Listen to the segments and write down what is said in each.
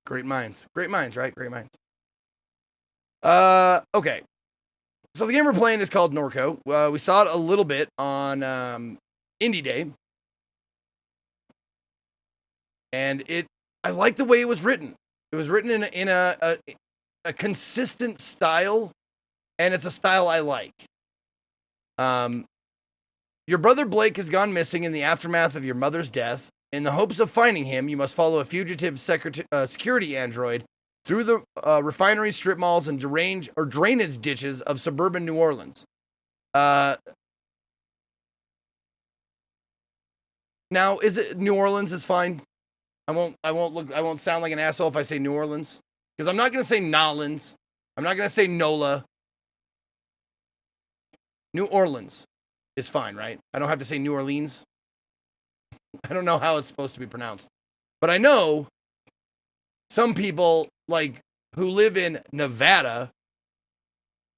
Great minds. Great minds, right? Great minds. Okay. So the game we're playing is called Norco. We saw it a little bit on Indie Day, and I like the way it was written. It was written in a consistent style, and it's a style I like. Um, your brother Blake has gone missing in the aftermath of your mother's death. In the hopes of finding him, you must follow a fugitive security android through the refinery strip malls and drainage ditches of suburban New Orleans. Now, is it New Orleans is fine? I won't sound like an asshole if I say New Orleans. Because I'm not gonna say Nolans. I'm not gonna say Nola. New Orleans is fine, right? I don't have to say New Orleans. I don't know how it's supposed to be pronounced. But I know some people like who live in Nevada,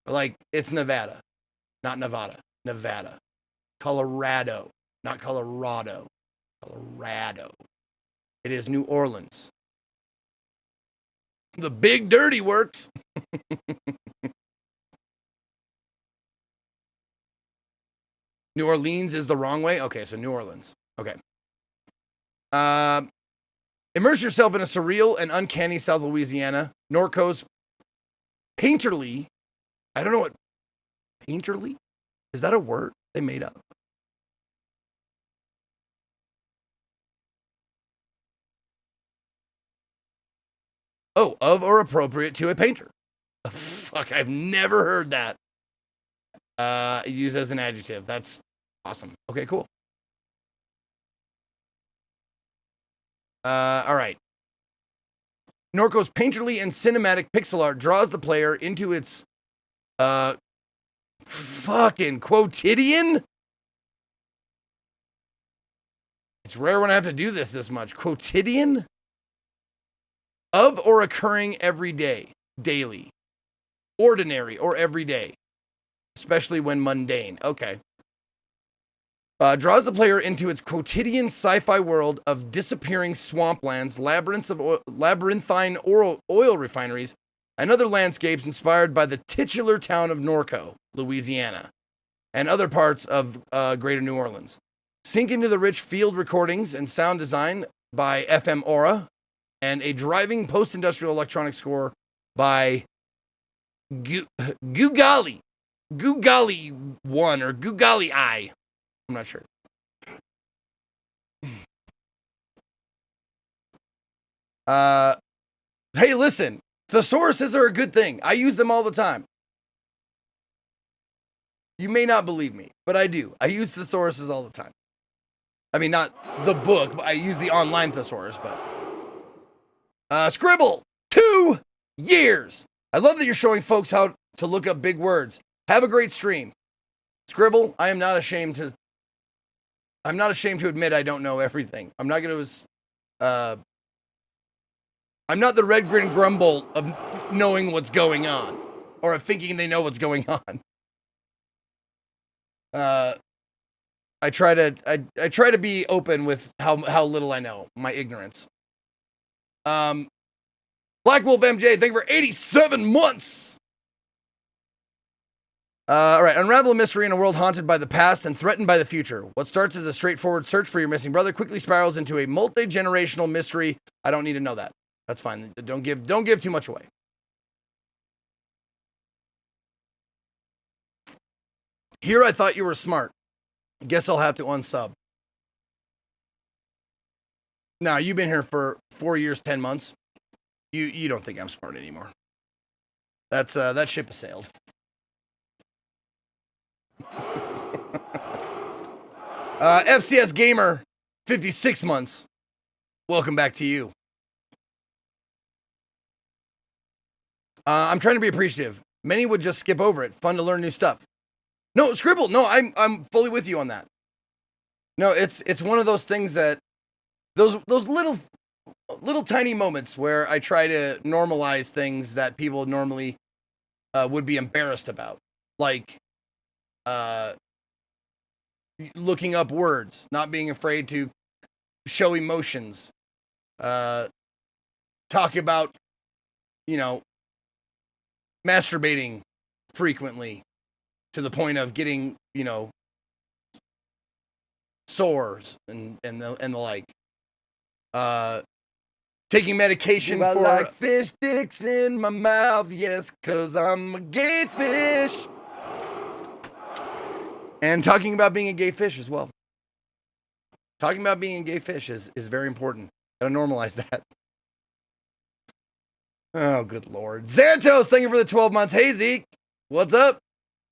like it's Nevada, not Nevada, Nevada. Colorado, not Colorado. Colorado. It is New Orleans. The big dirty works. New Orleans is the wrong way? Okay, so New Orleans. Okay. Immerse yourself in a surreal and uncanny South Louisiana. Norco's painterly. I don't know what painterly? Is that a word they made up? Oh, of or appropriate to a painter. Oh, fuck, I've never heard that. Used as an adjective. That's awesome. Okay, cool. All right. Norco's painterly and cinematic pixel art draws the player into its fucking quotidian. It's rare when I have to do this much. Quotidian of or occurring every day, daily, ordinary or everyday, especially when mundane. Okay. Draws the player into its quotidian sci-fi world of disappearing swamplands, labyrinthine oil refineries, and other landscapes inspired by the titular town of Norco, Louisiana, and other parts of Greater New Orleans. Sink into the rich field recordings and sound design by FM Aura, and a driving post-industrial electronic score by Gugali 1 or Gugali I. I'm not sure. Hey, listen, thesauruses are a good thing. I use them all the time. You may not believe me, but I do. I use thesauruses all the time. I mean, not the book, but I use the online thesaurus, but. Scribble, 2 years. I love that you're showing folks how to look up big words. Have a great stream. Scribble, I'm not ashamed to admit I don't know everything. I'm not the red grin grumble of knowing what's going on or of thinking they know what's going on. I try to be open with how little I know, my ignorance. Black Wolf MJ, thank you for 87 months. All right, unravel a mystery in a world haunted by the past and threatened by the future. What starts as a straightforward search for your missing brother quickly spirals into a multi-generational mystery. I don't need to know that. That's fine. Don't give too much away. Here I thought you were smart. Guess I'll have to unsub. Now, you've been here for 4 years, 10 months. You don't think I'm smart anymore. That ship has sailed. FCS Gamer, 56 months. Welcome back to you. I'm trying to be appreciative. Many would just skip over it. Fun to learn new stuff. No, Scribble. No, I'm fully with you on that. No, it's one of those things that those little tiny moments where I try to normalize things that people normally would be embarrassed about, like looking up words, not being afraid to show emotions, talk about, you know, masturbating frequently to the point of getting, you know, sores and the like. Taking medication for like fish sticks in my mouth, yes, cause I'm a gay fish. And talking about being a gay fish as well. Talking about being a gay fish is very important. Gotta normalize that. Oh, good Lord. Xantos, thank you for the 12 months. Hey, Zeke. What's up?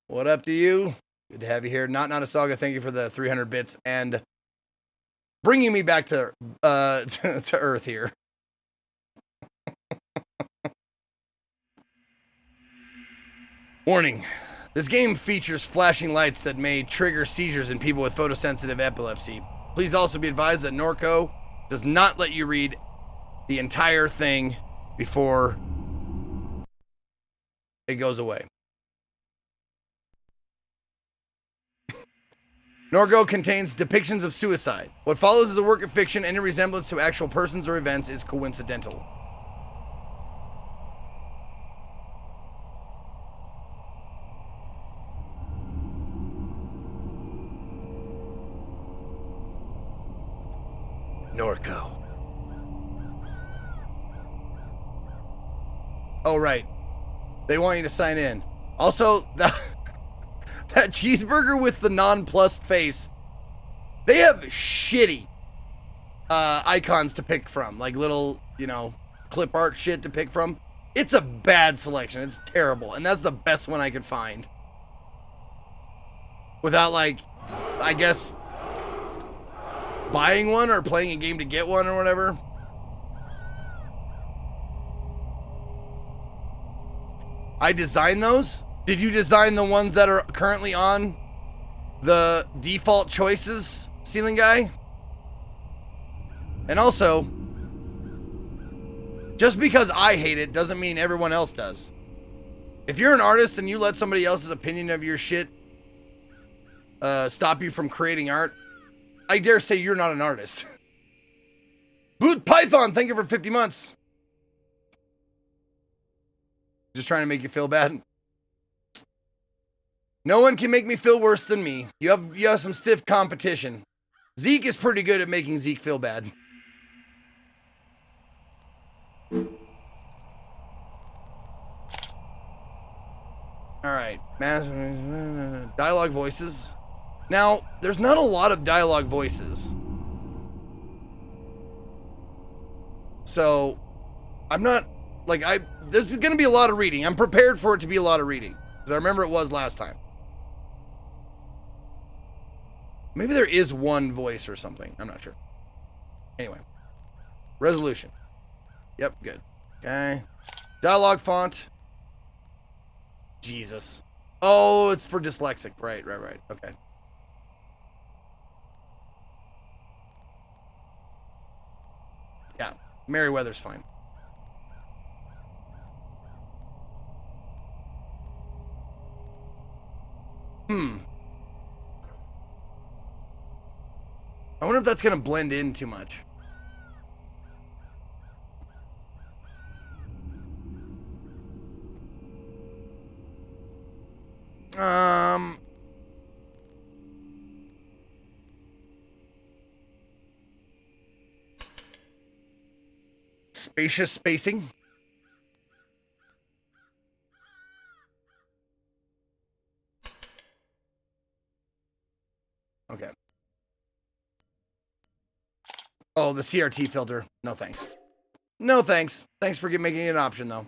What up to you? Good to have you here. Not a Saga, thank you for the 300 bits and bringing me back to Earth here. Warning. This game features flashing lights that may trigger seizures in people with photosensitive epilepsy. Please also be advised that Norco does not let you read the entire thing before it goes away. Norco contains depictions of suicide. What follows is a work of fiction. Any resemblance to actual persons or events is coincidental. Norco. Oh, right. They want you to sign in. Also, that cheeseburger with the nonplussed face, they have shitty icons to pick from. Like little, you know, clip art shit to pick from. It's a bad selection. It's terrible. And that's the best one I could find. Without, like, I guess, buying one or playing a game to get one or whatever. I designed those? Did you design the ones that are currently on the default choices, Ceiling Guy? And also, just because I hate it doesn't mean everyone else does. If you're an artist and you let somebody else's opinion of your shit stop you from creating art, I dare say you're not an artist. Boot Python, thank you for 50 months. Just trying to make you feel bad. No one can make me feel worse than me. You have some stiff competition. Zeke is pretty good at making Zeke feel bad. All right, dialogue voices. Now, there's not a lot of dialogue voices. So, I'm not, like, there's going to be a lot of reading. I'm prepared for it to be a lot of reading. Because I remember it was last time. Maybe there is one voice or something. I'm not sure. Anyway. Resolution. Yep, good. Okay. Dialogue font. Jesus. Oh, it's for dyslexic. Right. Okay. Yeah, Merriweather's fine. I wonder if that's gonna blend in too much. Spacious spacing. Okay. Oh, the CRT filter. No thanks. No thanks. Thanks for making it an option, though.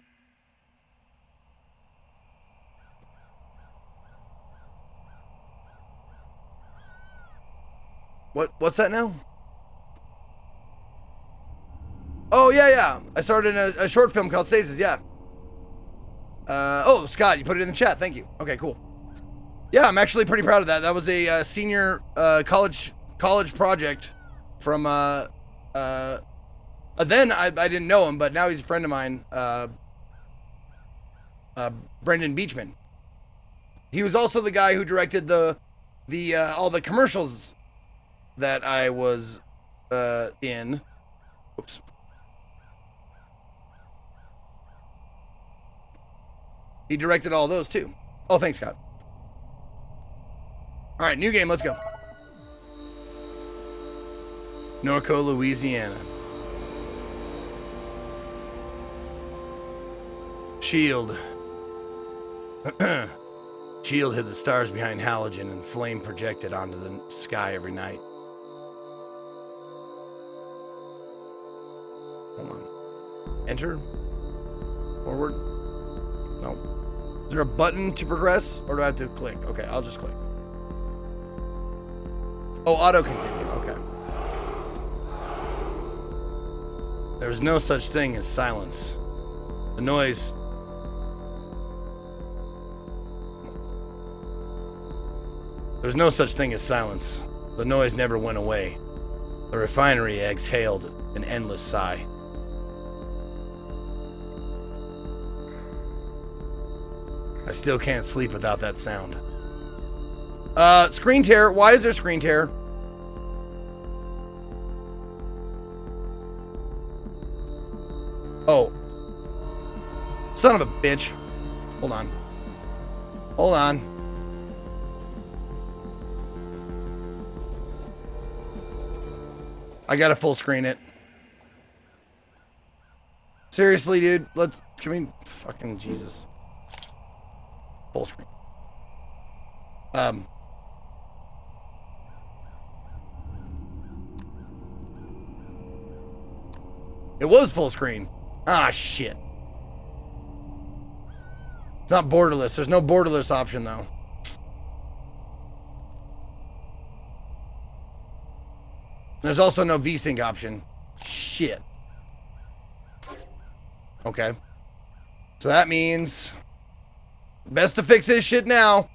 What's that now? Oh, yeah. I started in a short film called Stasis, yeah. Oh, Scott, you put it in the chat. Thank you. Okay, cool. Yeah, I'm actually pretty proud of that. That was a senior college project from then I didn't know him, but now he's a friend of mine, Brendan Beachman. He was also the guy who directed the all the commercials that I was in. Oops. He directed all those too. Oh, thanks, Scott. All right, new game. Let's go. Norco, Louisiana. Shield. Shield hid the stars behind halogen and flame projected onto the sky every night. Hold on. Enter? Forward? No. Is there a button to progress, or do I have to click? Okay, I'll just click. Oh, auto continue. Okay. There was no such thing as silence. The noise. There was no such thing as silence. The noise never went away. The refinery exhaled an endless sigh. I still can't sleep without that sound. Screen tear. Why is there screen tear? Oh. Son of a bitch. Hold on. Hold on. I gotta full screen it. Seriously, dude. Can we fucking Jesus. Full screen. It was full screen. Ah, shit. It's not borderless. There's no borderless option, though. There's also no VSync option. Shit. Okay. So that means best to fix this shit now.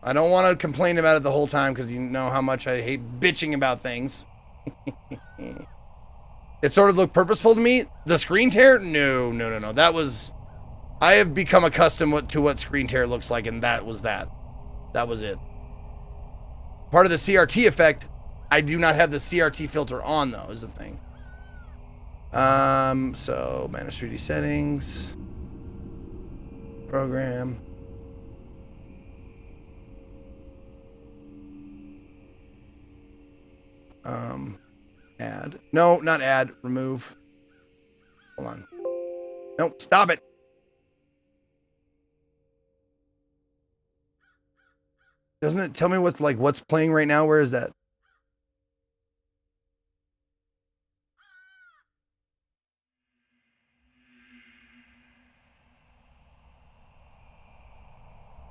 I don't want to complain about it the whole time because you know how much I hate bitching about things. It sort of looked purposeful to me. The screen tear? No. That was... I have become accustomed to what screen tear looks like, and that was that. That was it. Part of the CRT effect, I do not have the CRT filter on, though, is the thing. So, manage 3D settings. Program. Add. No, not add. Remove. Hold on. No, stop it. Doesn't it tell me what's playing right now? Where is that?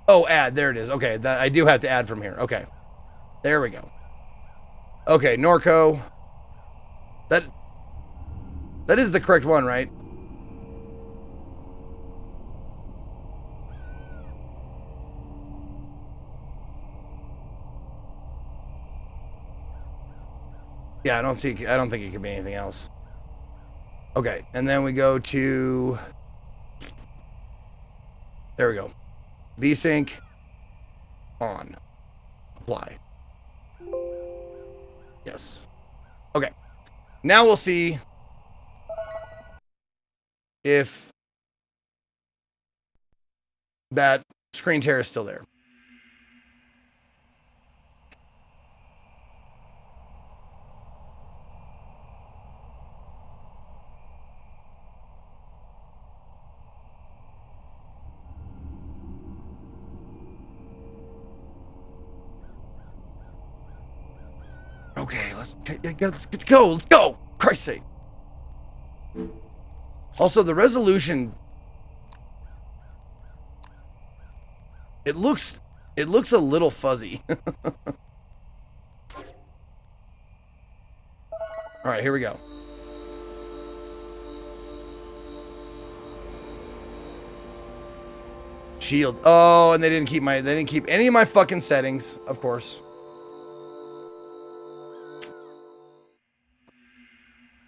Oh, add. There it is. Okay, that I do have to add from here. Okay. There we go. Okay, Norco. That is the correct one, right? Yeah, I don't think it could be anything else. Okay, and then we go to... There we go. VSync on. Apply. Yes. Okay. Now we'll see if that screen tear is still there. Okay, let's go. Let's go. Christ's sake. Also, the resolution. It looks a little fuzzy. All right, here we go. Shield. Oh, and they didn't keep any of my fucking settings, of course.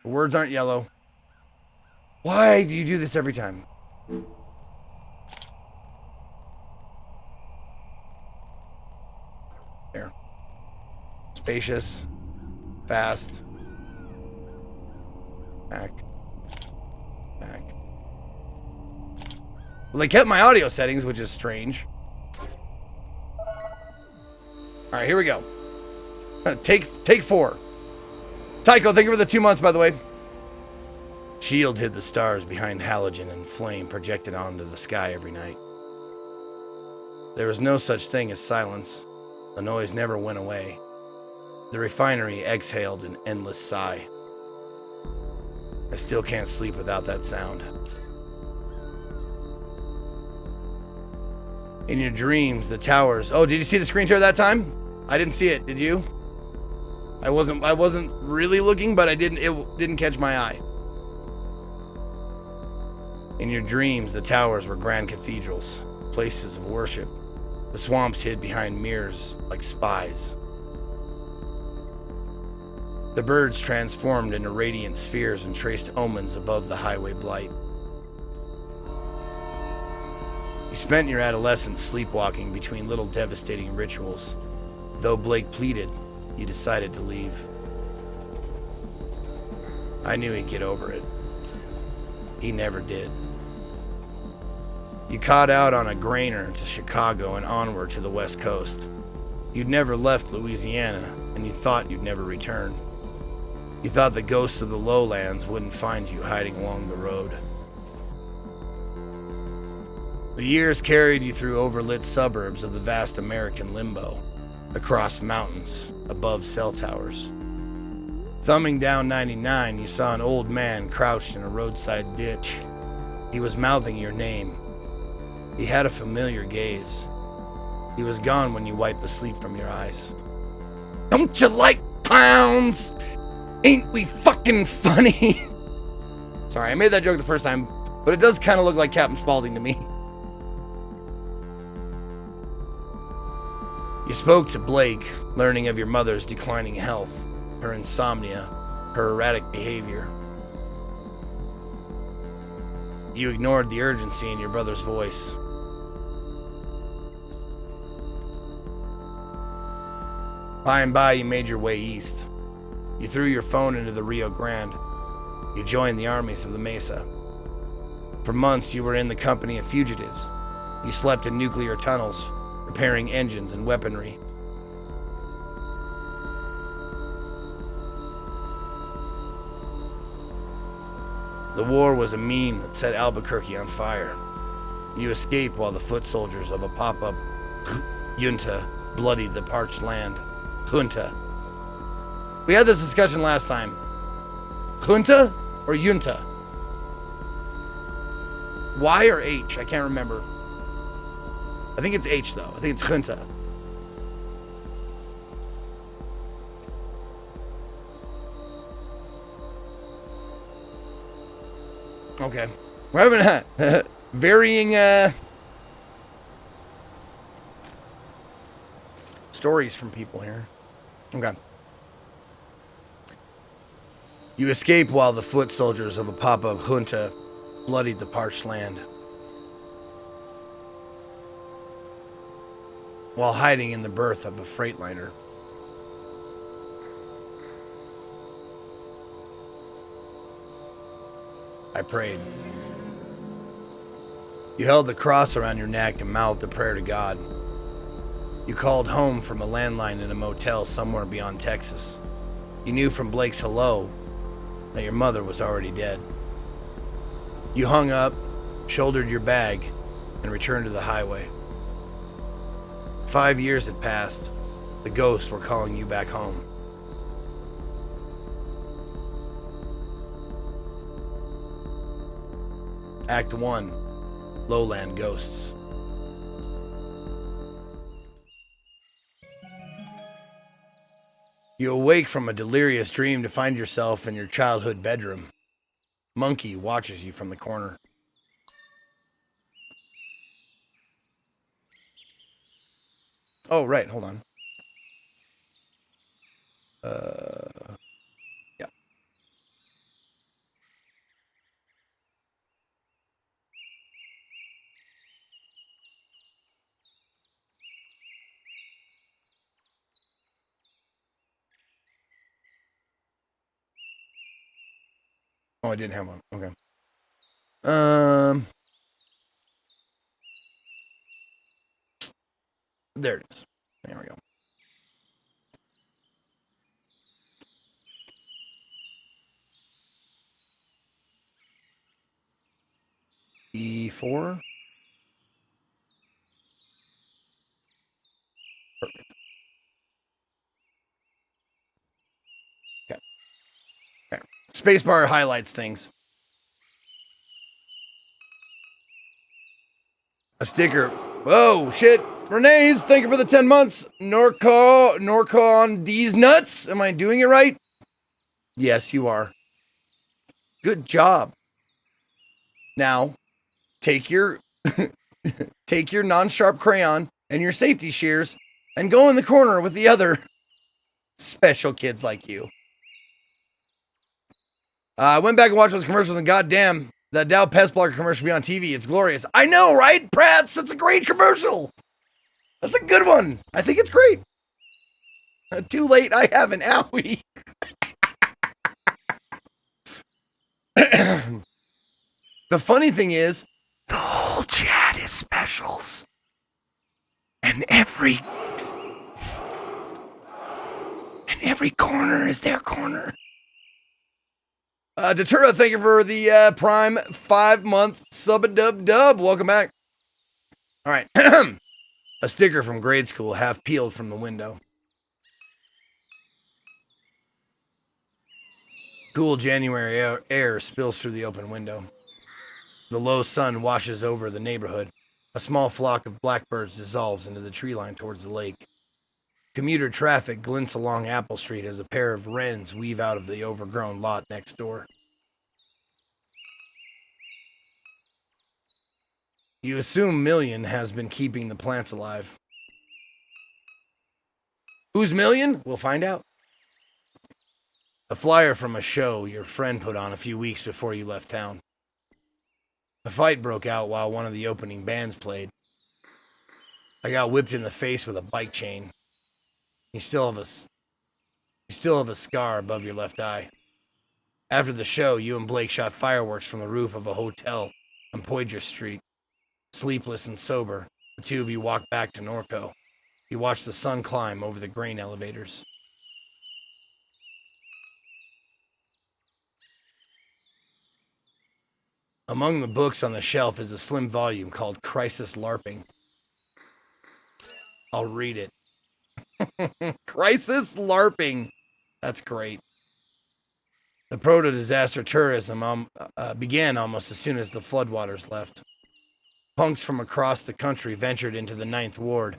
The words aren't yellow. Why do you do this every time? There. Spacious. Fast. Back. Back. Well, they kept my audio settings, which is strange. All right, here we go. Take 4. Tycho, thank you for the 2 months, by the way. Shield hid the stars behind halogen and flame projected onto the sky every night. There was no such thing as silence. The noise never went away. The refinery exhaled an endless sigh. I still can't sleep without that sound. In your dreams, the towers... Oh, did you see the screen share that time? I didn't see it. Did you? I wasn't really looking, but it didn't catch my eye. In your dreams, the towers were grand cathedrals, places of worship. The swamps hid behind mirrors like spies. The birds transformed into radiant spheres and traced omens above the highway blight. You spent your adolescence sleepwalking between little devastating rituals. Though Blake pleaded, you decided to leave. I knew he'd get over it. He never did. You caught out on a grainer to Chicago and onward to the West Coast. You'd never left Louisiana, and you thought you'd never return. You thought the ghosts of the lowlands wouldn't find you hiding along the road. The years carried you through overlit suburbs of the vast American limbo, across mountains, above cell towers. Thumbing down 99, you saw an old man crouched in a roadside ditch. He was mouthing your name. He had a familiar gaze. He was gone when you wiped the sleep from your eyes. Don't you like clowns? Ain't we fucking funny? Sorry, I made that joke the first time, but it does kind of look like Captain Spaulding to me. You spoke to Blake, learning of your mother's declining health, her insomnia, her erratic behavior. You ignored the urgency in your brother's voice. By and by, you made your way east. You threw your phone into the Rio Grande. You joined the armies of the Mesa. For months, you were in the company of fugitives. You slept in nuclear tunnels, repairing engines and weaponry. The war was a meme that set Albuquerque on fire. You escaped while the foot soldiers of a pop-up junta bloodied the parched land. Junta. We had this discussion last time. Junta or junta? Y or H? I can't remember. I think it's H though. I think it's junta. Okay. We're having varying stories from people here. Okay. You escaped while the foot soldiers of a pop-up junta bloodied the parched land. While hiding in the berth of a freightliner. I prayed. You held the cross around your neck and mouthed a prayer to God. You called home from a landline in a motel somewhere beyond Texas. You knew from Blake's hello that your mother was already dead. You hung up, shouldered your bag, and returned to the highway. 5 years had passed. The ghosts were calling you back home. Act 1, Lowland Ghosts. You awake from a delirious dream to find yourself in your childhood bedroom. Monkey watches you from the corner. Oh, right, hold on. Yeah. Oh, I didn't have one. Okay. There it is. There we go. E4. Perfect. Okay. Spacebar highlights things. A sticker. Whoa, shit. Renee's, thank you for the 10 months. Norco on these nuts. Am I doing it right? Yes, you are. Good job. Now, take your take your non-sharp crayon and your safety shears and go in the corner with the other special kids like you. I went back and watched those commercials, and goddamn, that Dow Pest Blocker commercial be on TV. It's glorious. I know, right? Prats, that's a great commercial. That's a good one. I think it's great. Too late, I have an owie. The funny thing is, the whole chat is specials. And every corner is their corner. Datura, thank you for the Prime 5-month sub-a-dub-dub. Welcome back. All right. A sticker from grade school half peeled from the window. Cool January air spills through the open window. The low sun washes over the neighborhood. A small flock of blackbirds dissolves into the tree line towards the lake. Commuter traffic glints along Apple Street as a pair of wrens weave out of the overgrown lot next door. You assume Million has been keeping the plants alive. Who's Million? We'll find out. A flyer from a show your friend put on a few weeks before you left town. A fight broke out while one of the opening bands played. I got whipped in the face with a bike chain. You still have a scar above your left eye. After the show, you and Blake shot fireworks from the roof of a hotel on Poydras Street. Sleepless and sober, the two of you walked back to Norco. You watched the sun climb over the grain elevators. Among the books on the shelf is a slim volume called Crisis LARPing. I'll read it. Crisis LARPing. That's great. The proto-disaster tourism began almost as soon as the floodwaters left. Punks from across the country ventured into the Ninth Ward,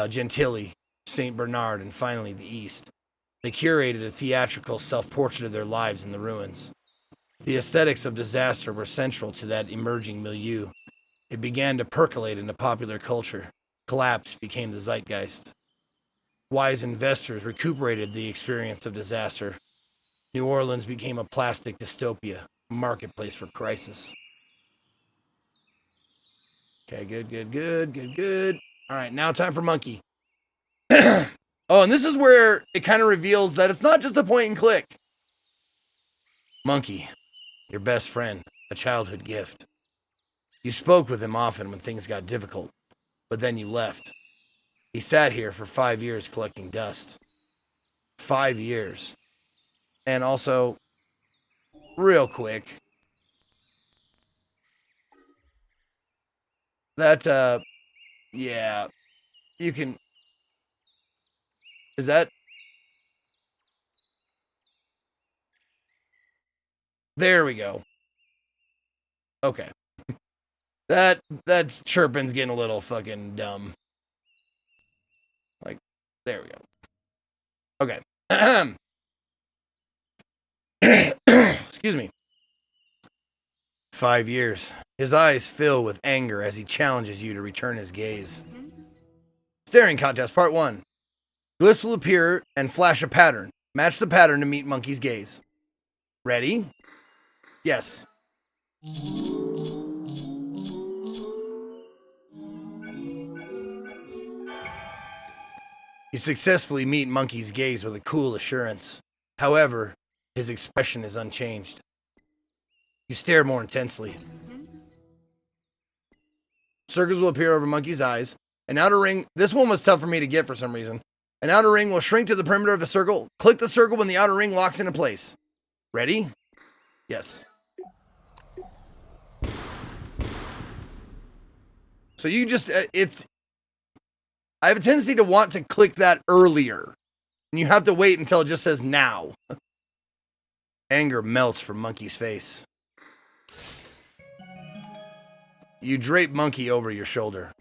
Gentilly, St. Bernard, and finally the East. They curated a theatrical self-portrait of their lives in the ruins. The aesthetics of disaster were central to that emerging milieu. It began to percolate into popular culture. Collapse became the zeitgeist. Wise investors recuperated the experience of disaster. New Orleans became a plastic dystopia, a marketplace for crisis. Okay, good. All right, now time for Monkey. Oh, and this is where it kind of reveals that it's not just a point and click. Monkey, your best friend, a childhood gift. You spoke with him often when things got difficult, but then you left. He sat here for 5 years collecting dust. 5 years. And also, real quick, that, yeah, you can, is that, there we go. Okay. That chirping's getting a little fucking dumb. Like, there we go. Okay. Excuse me. 5 years. His eyes fill with anger as he challenges you to return his gaze. Staring contest, part 1. Glyphs will appear and flash a pattern. Match the pattern to meet Monkey's gaze. Ready? Yes. You successfully meet Monkey's gaze with a cool assurance. However, his expression is unchanged. You stare more intensely. Circles will appear over Monkey's eyes. An outer ring. This one was tough for me to get for some reason. An outer ring will shrink to the perimeter of a circle. Click the circle when the outer ring locks into place. Ready? Yes. So you just, I have a tendency to want to click that earlier. And you have to wait until it just says now. Anger melts from Monkey's face. You drape Monkey over your shoulder.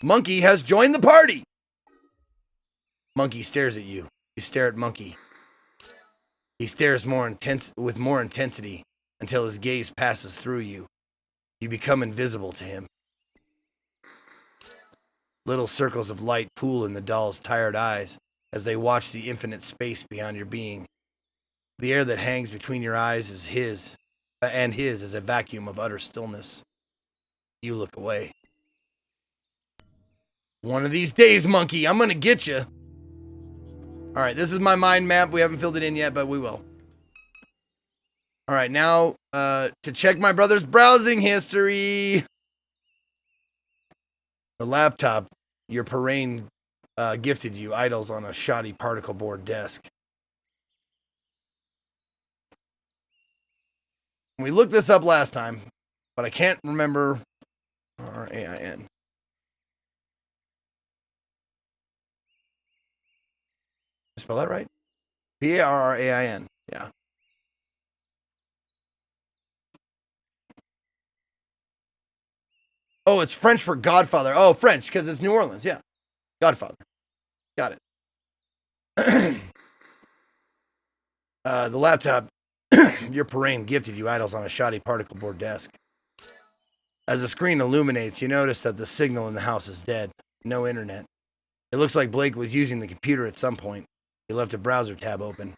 Monkey has joined the party. Monkey stares at you. You stare at Monkey. He stares with more intensity until his gaze passes through you. You become invisible to him. Little circles of light pool in the doll's tired eyes as they watch the infinite space beyond your being. The air that hangs between your eyes is his is a vacuum of utter stillness. You look away. One of these days, Monkey, I'm gonna get you. All right, this is my mind map. We haven't filled it in yet, but we will. All right, now to check my brother's browsing history. The laptop your parrain gifted you idles on a shoddy particle board desk. We looked this up last time, but I can't remember R-A-I-N. Spell that right? P-A-R-R-A-I-N. Yeah. Oh, it's French for Godfather. Oh, French, because it's New Orleans. Yeah. Godfather. Got it. The laptop your parrain gifted you idles on a shoddy particle board desk. As the screen illuminates, you notice that the signal in the house is dead. No internet. It looks like Blake was using the computer at some point. He left a browser tab open.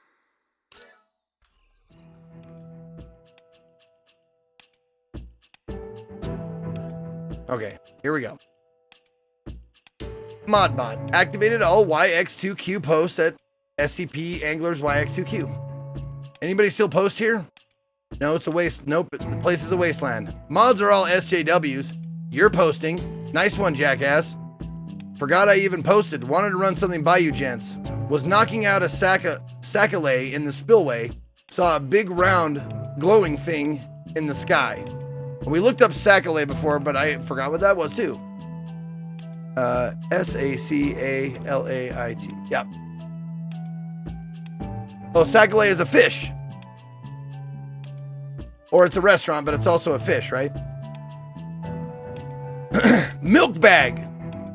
Okay, here we go. Modbot activated all YX2Q posts at SCP Anglers YX2Q. Anybody still post here? No, it's a waste. Nope, the place is a wasteland. Mods are all SJWs. You're posting. Nice one, jackass. Forgot I even posted. Wanted to run something by you, gents. Was knocking out a sac-a-lay in the spillway. Saw a big round glowing thing in the sky. We looked up sac-a-lay before, but I forgot what that was too. S-A-C-A-L-A-I-T. Yep. Oh, sac-a-lay is a fish. Or it's a restaurant, but it's also a fish, right? Milk bag.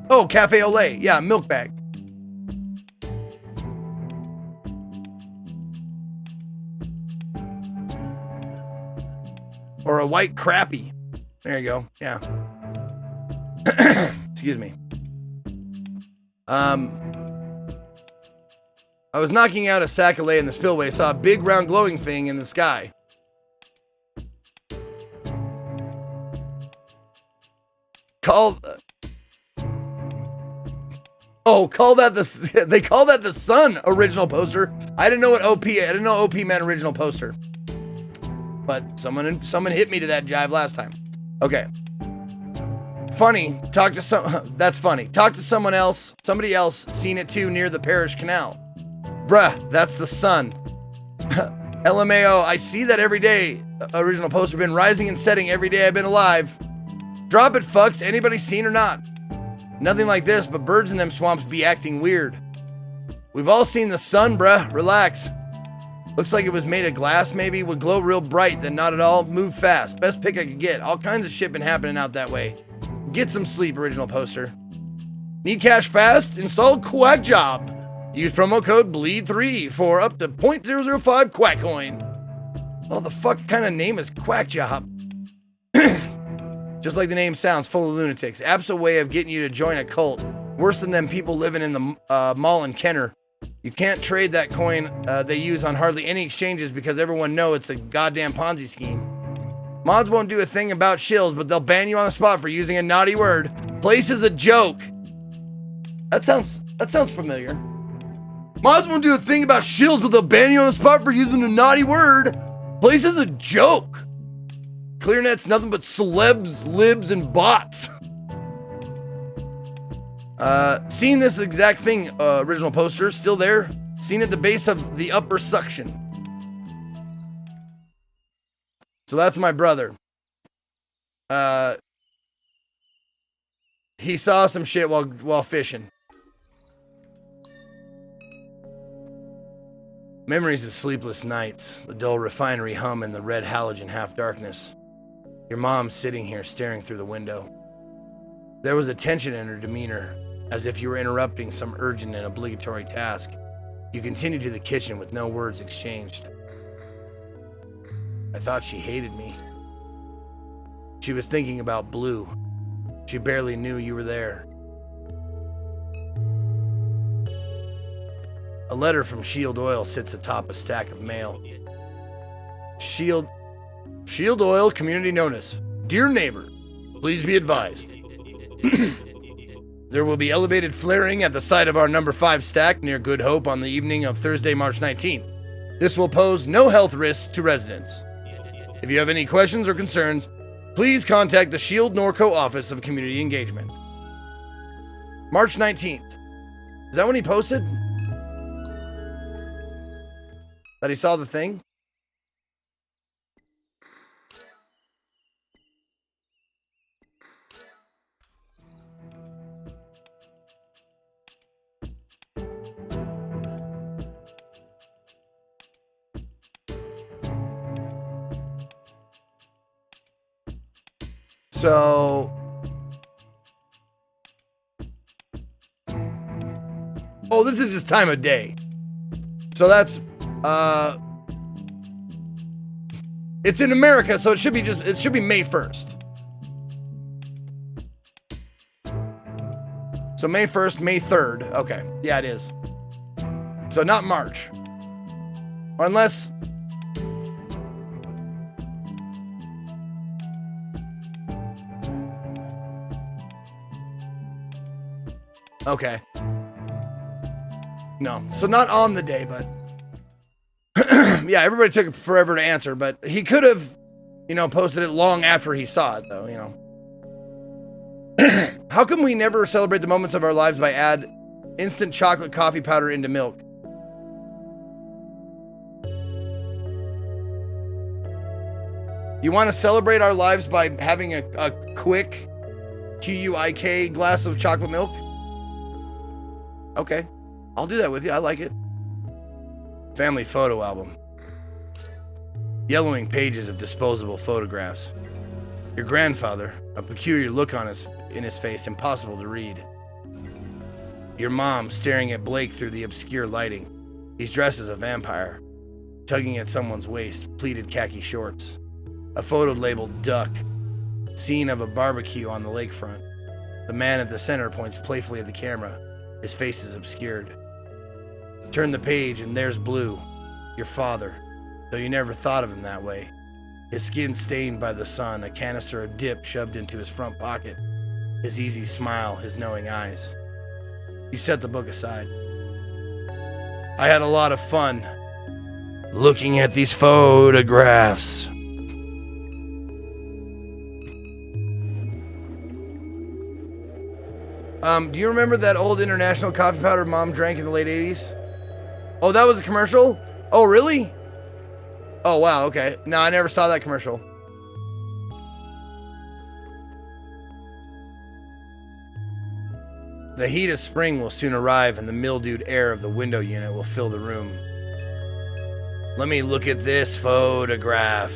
Oh, cafe au lait. Yeah, milk bag. Or a white crappie. There you go. Yeah. Excuse me. I was knocking out a sac-a-lay in the spillway, saw a big round glowing thing in the sky. Call that they call that the Sun original poster. I didn't know OP meant original poster. But someone hit me to that jive last time. Okay. Funny. That's funny. Talk to someone else. Somebody else seen it too near the parish canal. Bruh, that's the Sun. LMAO, I see that every day. Original poster been rising and setting every day I've been alive. Drop it, fucks. Anybody seen or not? Nothing like this, but birds in them swamps be acting weird. We've all seen the Sun, bruh. Relax. Looks like it was made of glass, maybe. Would glow real bright, then not at all. Move fast. Best pick I could get. All kinds of shit been happening out that way. Get some sleep, original poster. Need cash fast? Install Quack Job. Use promo code BLEED3 for up to 0.005 Quack Coin. Oh, the fuck kind of name is Quack Job? Just like the name sounds, full of lunatics. App's a way of getting you to join a cult. Worse than them people living in the mall in Kenner. You can't trade that coin they use on hardly any exchanges because everyone knows it's a goddamn Ponzi scheme. Mods won't do a thing about shills, but they'll ban you on the spot for using a naughty word. Place is a joke. That sounds familiar. Mods won't do a thing about shills, but they'll ban you on the spot for using a naughty word. Place is a joke. ClearNet's nothing but celebs, libs, and bots. Seen this exact thing, original poster, still there. Seen at the base of the upper suction. So that's my brother. He saw some shit while fishing. Memories of sleepless nights, the dull refinery hum in the red halogen half-darkness. Your mom sitting here staring through the window. There was a tension in her demeanor, as if you were interrupting some urgent and obligatory task. You continued to the kitchen with no words exchanged. I thought she hated me. She was thinking about Blue. She barely knew you were there. A letter from Shield Oil sits atop a stack of mail. Shield Oil Community Notice. Dear neighbor, please be advised. There will be elevated flaring at the site of our number 5 stack near Good Hope on the evening of Thursday, March 19th. This will pose no health risks to residents. If you have any questions or concerns, please contact the Shield Norco Office of Community Engagement. March 19th. Is that when he posted? That he saw the thing? So, oh, this is just time of day. So that's, it's in America, so it should be May 1st. So May 1st, May 3rd. Okay. Yeah, it is. So not March. Or unless, okay. No. So not on the day, but yeah, everybody took forever to answer, but he could have, posted it long after he saw it, though, How come we never celebrate the moments of our lives by add instant chocolate coffee powder into milk? You want to celebrate our lives by having a quick QUIK glass of chocolate milk? Okay, I'll do that with you. I like it. Family photo album. Yellowing pages of disposable photographs. Your grandfather, a peculiar look in his face, impossible to read. Your mom staring at Blake through the obscure lighting. He's dressed as a vampire, tugging at someone's waist, pleated khaki shorts. A photo labeled Duck. Scene of a barbecue on the lakefront. The man at the center points playfully at the camera. His face is obscured. Turn the page and there's Blue, your father, though you never thought of him that way. His skin stained by the sun, a canister of dip shoved into his front pocket, his easy smile, his knowing eyes. You set the book aside. I had a lot of fun looking at these photographs. Do you remember that old International coffee powder Mom drank in the late 80s? Oh, that was a commercial? Oh, really? Oh, wow, okay. No, I never saw that commercial. The heat of spring will soon arrive and the mildewed air of the window unit will fill the room. Let me look at this photograph.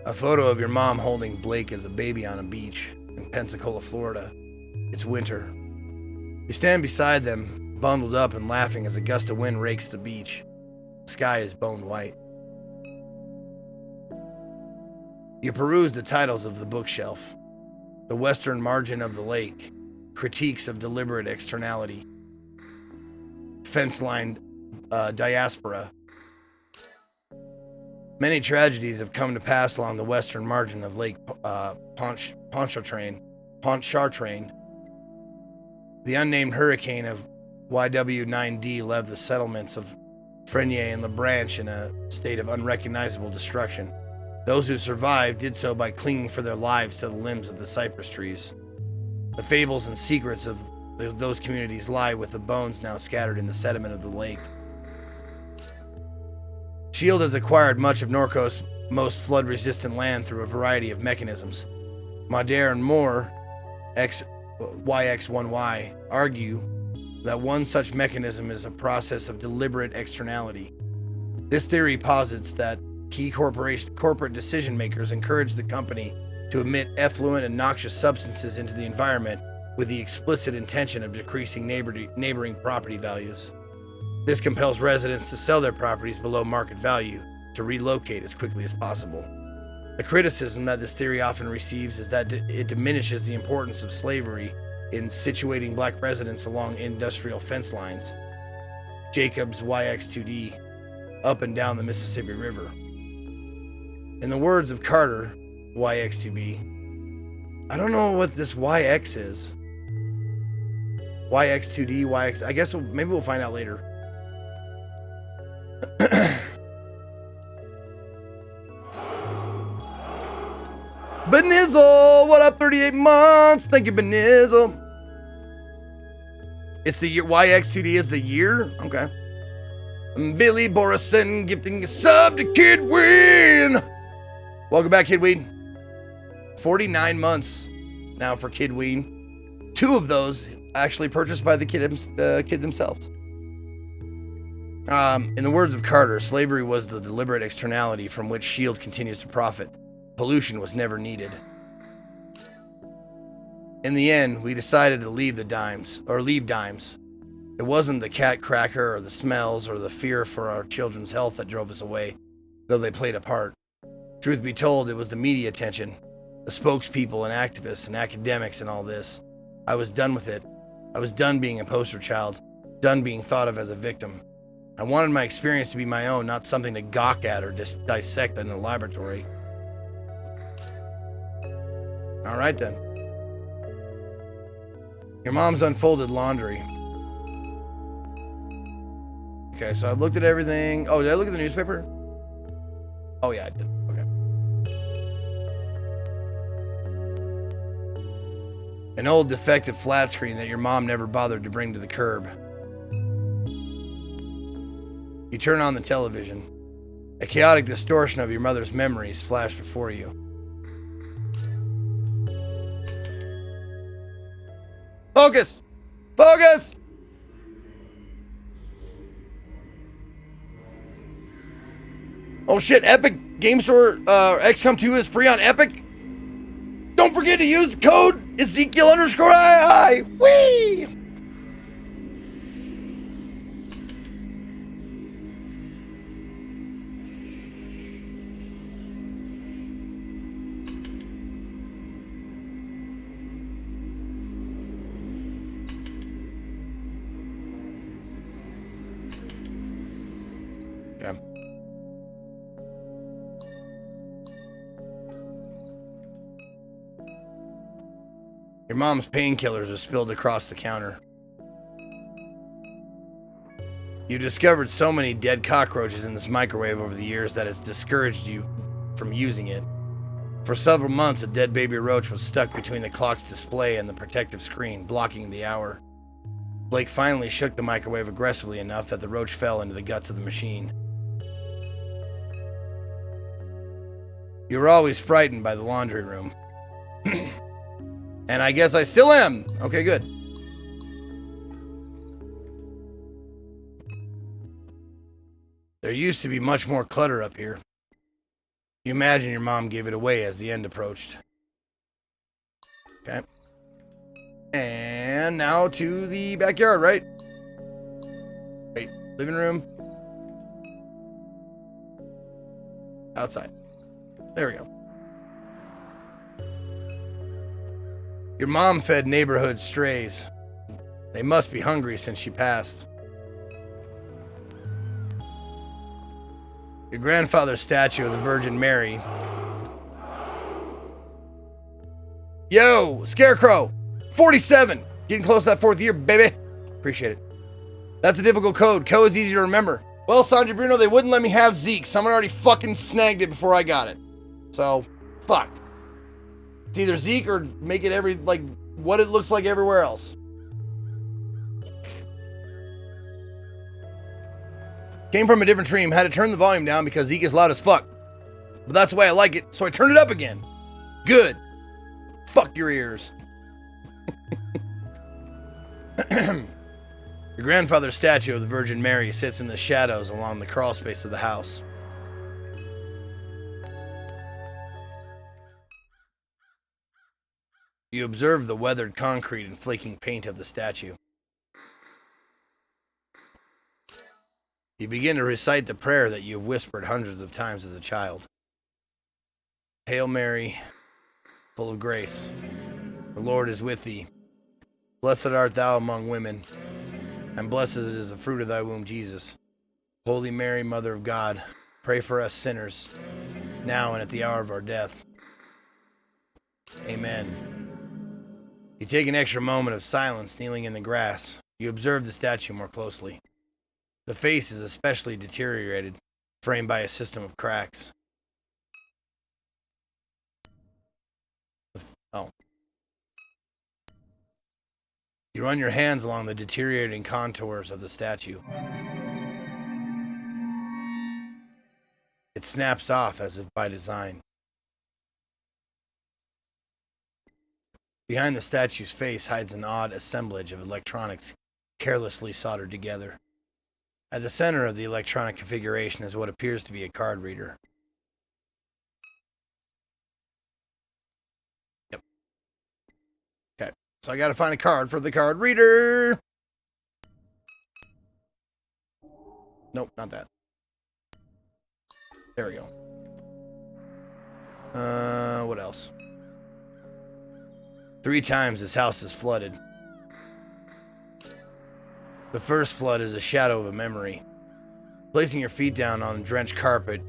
A photo of your mom holding Blake as a baby on a beach in Pensacola, Florida. It's winter. You stand beside them, bundled up and laughing as a gust of wind rakes the beach. The sky is bone white. You peruse the titles of the bookshelf. The Western Margin of the Lake, Critiques of Deliberate Externality, Fence-Lined Diaspora. Many tragedies have come to pass along the western margin of Lake Pontchartrain. The unnamed hurricane of YW9D left the settlements of Frenier and La Branche in a state of unrecognizable destruction. Those who survived did so by clinging for their lives to the limbs of the cypress trees. The fables and secrets of those communities lie with the bones now scattered in the sediment of the lake. S.H.I.E.L.D. has acquired much of Norco's most flood-resistant land through a variety of mechanisms. Madair and Moore, YX1Y, argue that one such mechanism is a process of deliberate externality. This theory posits that key corporate decision-makers encourage the company to emit effluent and noxious substances into the environment with the explicit intention of decreasing neighboring property values. This compels residents to sell their properties below market value to relocate as quickly as possible. The criticism that this theory often receives is that it diminishes the importance of slavery in situating black residents along industrial fence lines, Jacobs YX2D, up and down the Mississippi River. In the words of Carter, YX2B, I don't know what this YX is. YX2D, YX, I guess maybe we'll find out later. Benizzle, what up, 38 months? Thank you, Benizzle. It's the year, YX2D is the year? Okay. Billy Borison gifting a sub to Kid Ween. Welcome back, Kid Ween. 49 months now for Kid Ween. 2 of those actually purchased by the kid themselves. In the words of Carter, slavery was the deliberate externality from which S.H.I.E.L.D. continues to profit. Pollution was never needed. In the end, we decided to leave dimes. It wasn't the cat cracker or the smells or the fear for our children's health that drove us away, though they played a part. Truth be told, it was the media attention, the spokespeople and activists and academics and all this. I was done with it. I was done being a poster child, done being thought of as a victim. I wanted my experience to be my own, not something to gawk at or just dissect in a laboratory. All right, then. Your mom's unfolded laundry. Okay, so I've looked at everything. Oh, did I look at the newspaper? Oh, yeah, I did. Okay. An old defective flat screen that your mom never bothered to bring to the curb. You turn on the television. A chaotic distortion of your mother's memories flash before you. Focus! Focus! Oh shit, Epic Game Store XCOM 2 is free on Epic. Don't forget to use the code Ezekiel_II. Whee! Your mom's painkillers are spilled across the counter. You discovered so many dead cockroaches in this microwave over the years that it's discouraged you from using it. For several months, a dead baby roach was stuck between the clock's display and the protective screen, blocking the hour. Blake finally shook the microwave aggressively enough that the roach fell into the guts of the machine. You were always frightened by the laundry room. And I guess I still am. Okay, good. There used to be much more clutter up here. You imagine your mom gave it away as the end approached. Okay. And now to the backyard, right? Wait, living room. Outside. There we go. Your mom fed neighborhood strays. They must be hungry since she passed. Your grandfather's statue of the Virgin Mary. Yo, Scarecrow, 47. Getting close to that 4th year, baby. Appreciate it. That's a difficult code. Co is easy to remember. Well, Sandra Bruno, they wouldn't let me have Zeke. Someone already fucking snagged it before I got it. So, fuck. It's either Zeke or make it what it looks like everywhere else. Came from a different stream, had to turn the volume down because Zeke is loud as fuck. But that's the way I like it, so I turned it up again. Good. Fuck your ears. Your grandfather's statue of the Virgin Mary sits in the shadows along the crawl space of the house. You observe the weathered concrete and flaking paint of the statue. You begin to recite the prayer that you have whispered hundreds of times as a child. Hail Mary, full of grace, the Lord is with thee. Blessed art thou among women, and blessed is the fruit of thy womb, Jesus. Holy Mary, Mother of God, pray for us sinners, now and at the hour of our death. Amen. You take an extra moment of silence kneeling in the grass. You observe the statue more closely. The face is especially deteriorated, framed by a system of cracks. Oh. You run your hands along the deteriorating contours of the statue. It snaps off as if by design. Behind the statue's face hides an odd assemblage of electronics carelessly soldered together. At the center of the electronic configuration is what appears to be a card reader. Yep. Okay, so I gotta find a card for the card reader. Nope, not that. There we go. What else? 3 times this house is flooded. The first flood is a shadow of a memory. Placing your feet down on the drenched carpet,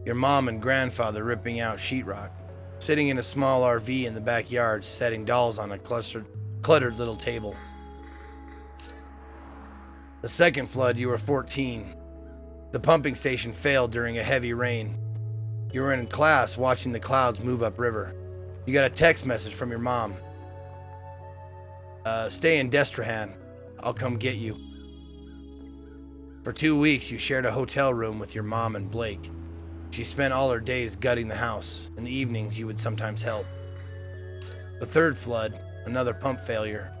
your mom and grandfather ripping out sheetrock, sitting in a small RV in the backyard, setting dolls on a cluttered little table. The second flood, you were 14. The pumping station failed during a heavy rain. You were in class watching the clouds move upriver. You got a text message from your mom. Stay in Destrehan. I'll come get you. For 2 weeks, you shared a hotel room with your mom and Blake. She spent all her days gutting the house. In the evenings, you would sometimes help. The third flood, another pump failure.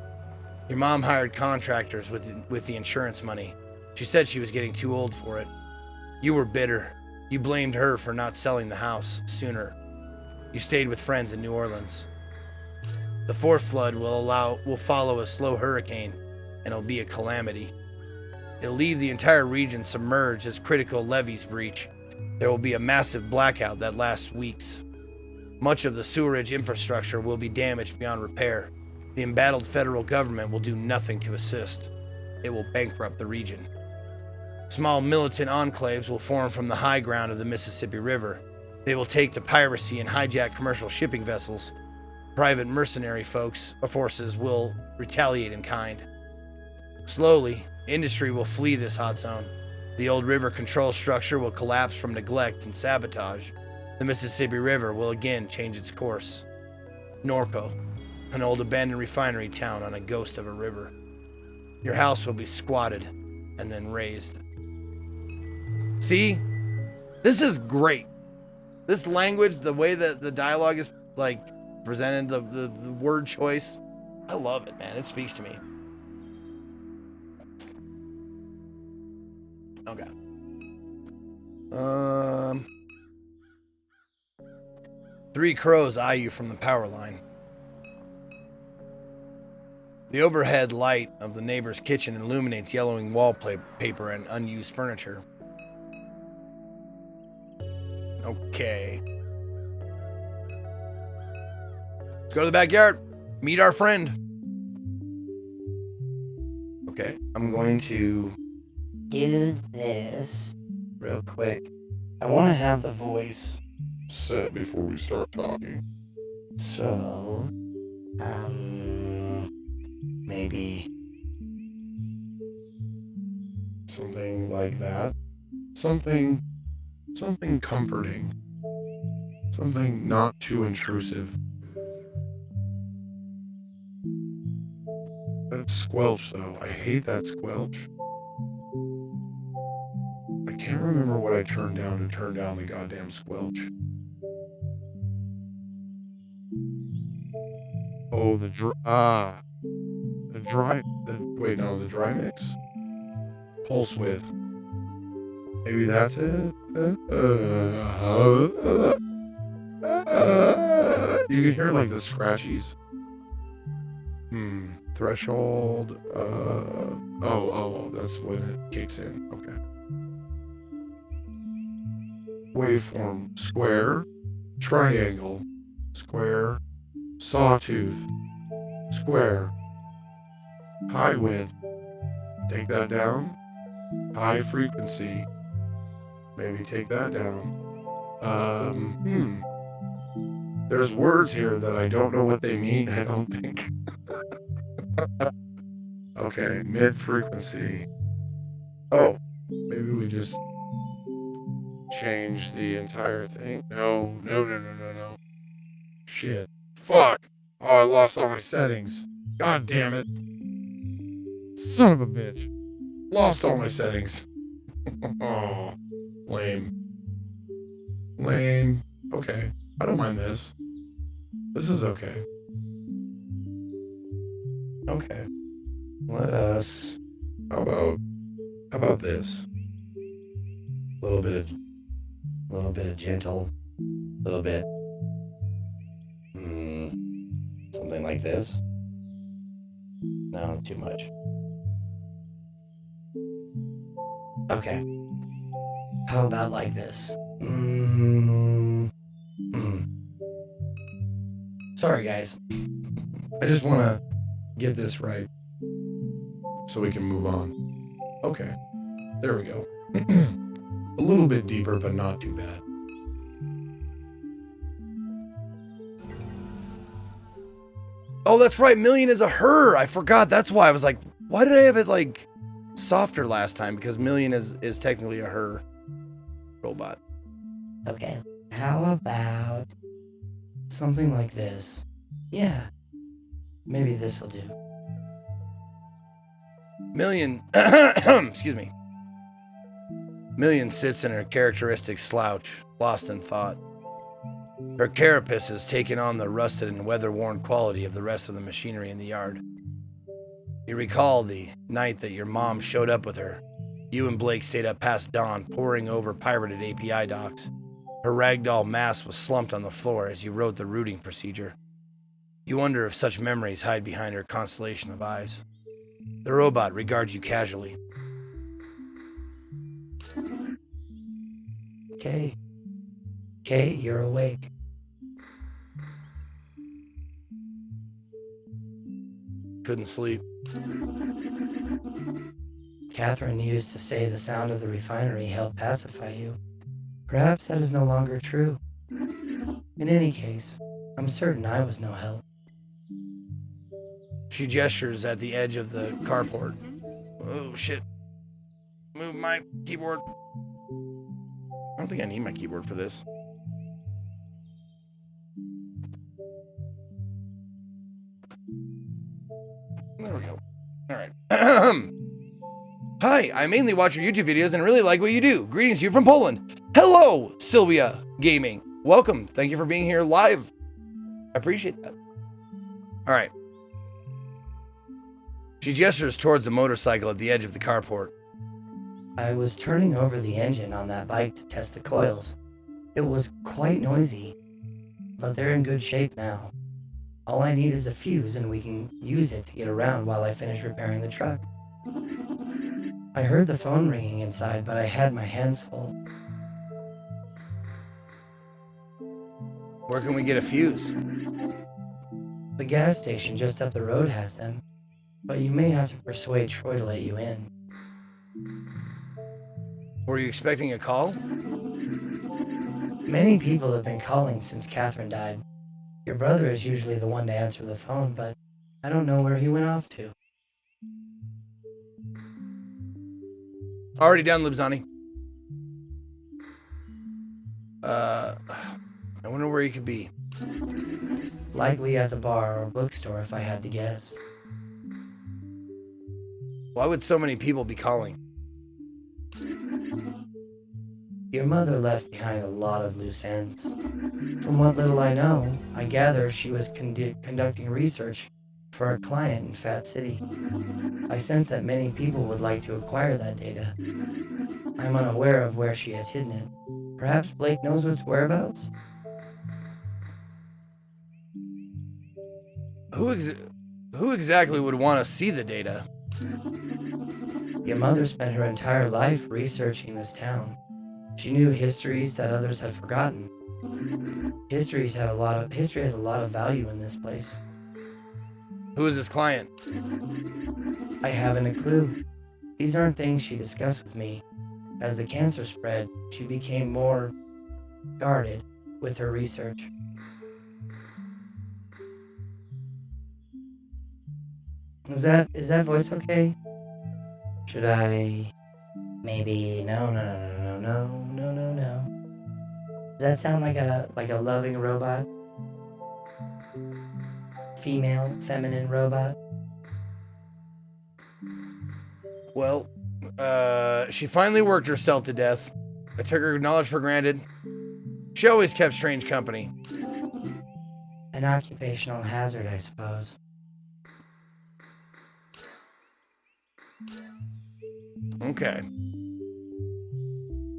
Your mom hired contractors with the insurance money. She said she was getting too old for it. You were bitter. You blamed her for not selling the house sooner. You stayed with friends in New Orleans. The fourth flood will follow a slow hurricane, and it'll be a calamity. It'll leave the entire region submerged as critical levees breach. There will be a massive blackout that lasts weeks. Much of the sewerage infrastructure will be damaged beyond repair. The embattled federal government will do nothing to assist. It will bankrupt the region. Small militant enclaves will form from the high ground of the Mississippi River. They will take to piracy and hijack commercial shipping vessels. Private mercenary forces will retaliate in kind. Slowly, industry will flee this hot zone. The old river control structure will collapse from neglect and sabotage. The Mississippi River will again change its course. Norco, an old abandoned refinery town on a ghost of a river. Your house will be squatted and then razed. See? This is great. This language, the way that the dialogue is presented, the word choice, I love it, man. It speaks to me. Okay. 3 crows eye you from the power line. The overhead light of the neighbor's kitchen illuminates yellowing wallpaper and unused furniture. Okay. Let's go to the backyard. Meet our friend. Okay, I'm going to do this real quick. I want to have the voice set before we start talking. So, maybe something like that. Something comforting. Something not too intrusive. That squelch, though. I hate that squelch. I can't remember what I turned down to turn down the goddamn squelch. Oh, the dry mix? Pulse width. Maybe that's it? You can hear like the scratchies. Threshold. Oh, that's when it kicks in. Okay. Waveform. Square. Triangle. Square. Sawtooth. Square. High width. Take that down. High frequency. Maybe take that down. There's words here that I don't know what they mean, I don't think. Okay, mid-frequency. Oh, maybe we just change the entire thing. No. Shit. Fuck! Oh, I lost all my settings. God damn it. Son of a bitch. Lost all my settings. Oh, lame. Lame. Okay, I don't mind this. This is okay. Okay. Let us... How about this? A little bit of gentle. A little bit... something like this. No, too much. Okay. How about like this? Sorry, guys. I just want to get this right so we can move on. Okay. There we go. A little bit deeper, but not too bad. Oh, that's right. Million is a her. I forgot. That's why I was like, why did I have it like softer last time? Because Million is technically a her robot. Okay. How about something like this? Yeah. Maybe this will do. Million, excuse me. Million sits in her characteristic slouch, lost in thought. Her carapace has taken on the rusted and weather-worn quality of the rest of the machinery in the yard. You recall the night that your mom showed up with her. You and Blake stayed up past dawn, poring over pirated API docs. Her ragdoll mass was slumped on the floor as you wrote the routing procedure. You wonder if such memories hide behind her constellation of eyes. The robot regards you casually. Kay, you're awake. Couldn't sleep. Catherine used to say the sound of the refinery helped pacify you. Perhaps that is no longer true. In any case, I'm certain I was no help. She gestures at the edge of the carport. Oh, shit. Move my keyboard. I don't think I need my keyboard for this. There we go. All right. Hi, I mainly watch your YouTube videos and really like what you do. Greetings to you from Poland. Hello, Sylvia Gaming. Welcome. Thank you for being here live. I appreciate that. All right. She gestures towards the motorcycle at the edge of the carport. I was turning over the engine on that bike to test the coils. It was quite noisy, but they're in good shape now. All I need is a fuse and we can use it to get around while I finish repairing the truck. I heard the phone ringing inside, but I had my hands full. Where can we get a fuse? The gas station just up the road has them, but you may have to persuade Troy to let you in. Were you expecting a call? Many people have been calling since Catherine died. Your brother is usually the one to answer the phone, but I don't know where he went off to. Already done, Libzani. I wonder where he could be. Likely at the bar or bookstore if I had to guess. Why would so many people be calling? Your mother left behind a lot of loose ends. From what little I know, I gather she was conducting research for a client in Fat City. I sense that many people would like to acquire that data. I'm unaware of where she has hidden it. Perhaps Blake knows its whereabouts? Who exactly would want to see the data? Your mother spent her entire life researching this town. She knew histories that others had forgotten. History has a lot of value in this place. Who is this client? I haven't a clue. These aren't things she discussed with me. As the cancer spread, she became more guarded with her research. Is that voice okay? Should I maybe no. Does that sound like a loving robot? Female, feminine robot? Well, she finally worked herself to death. I took her knowledge for granted. She always kept strange company. An occupational hazard, I suppose. Okay.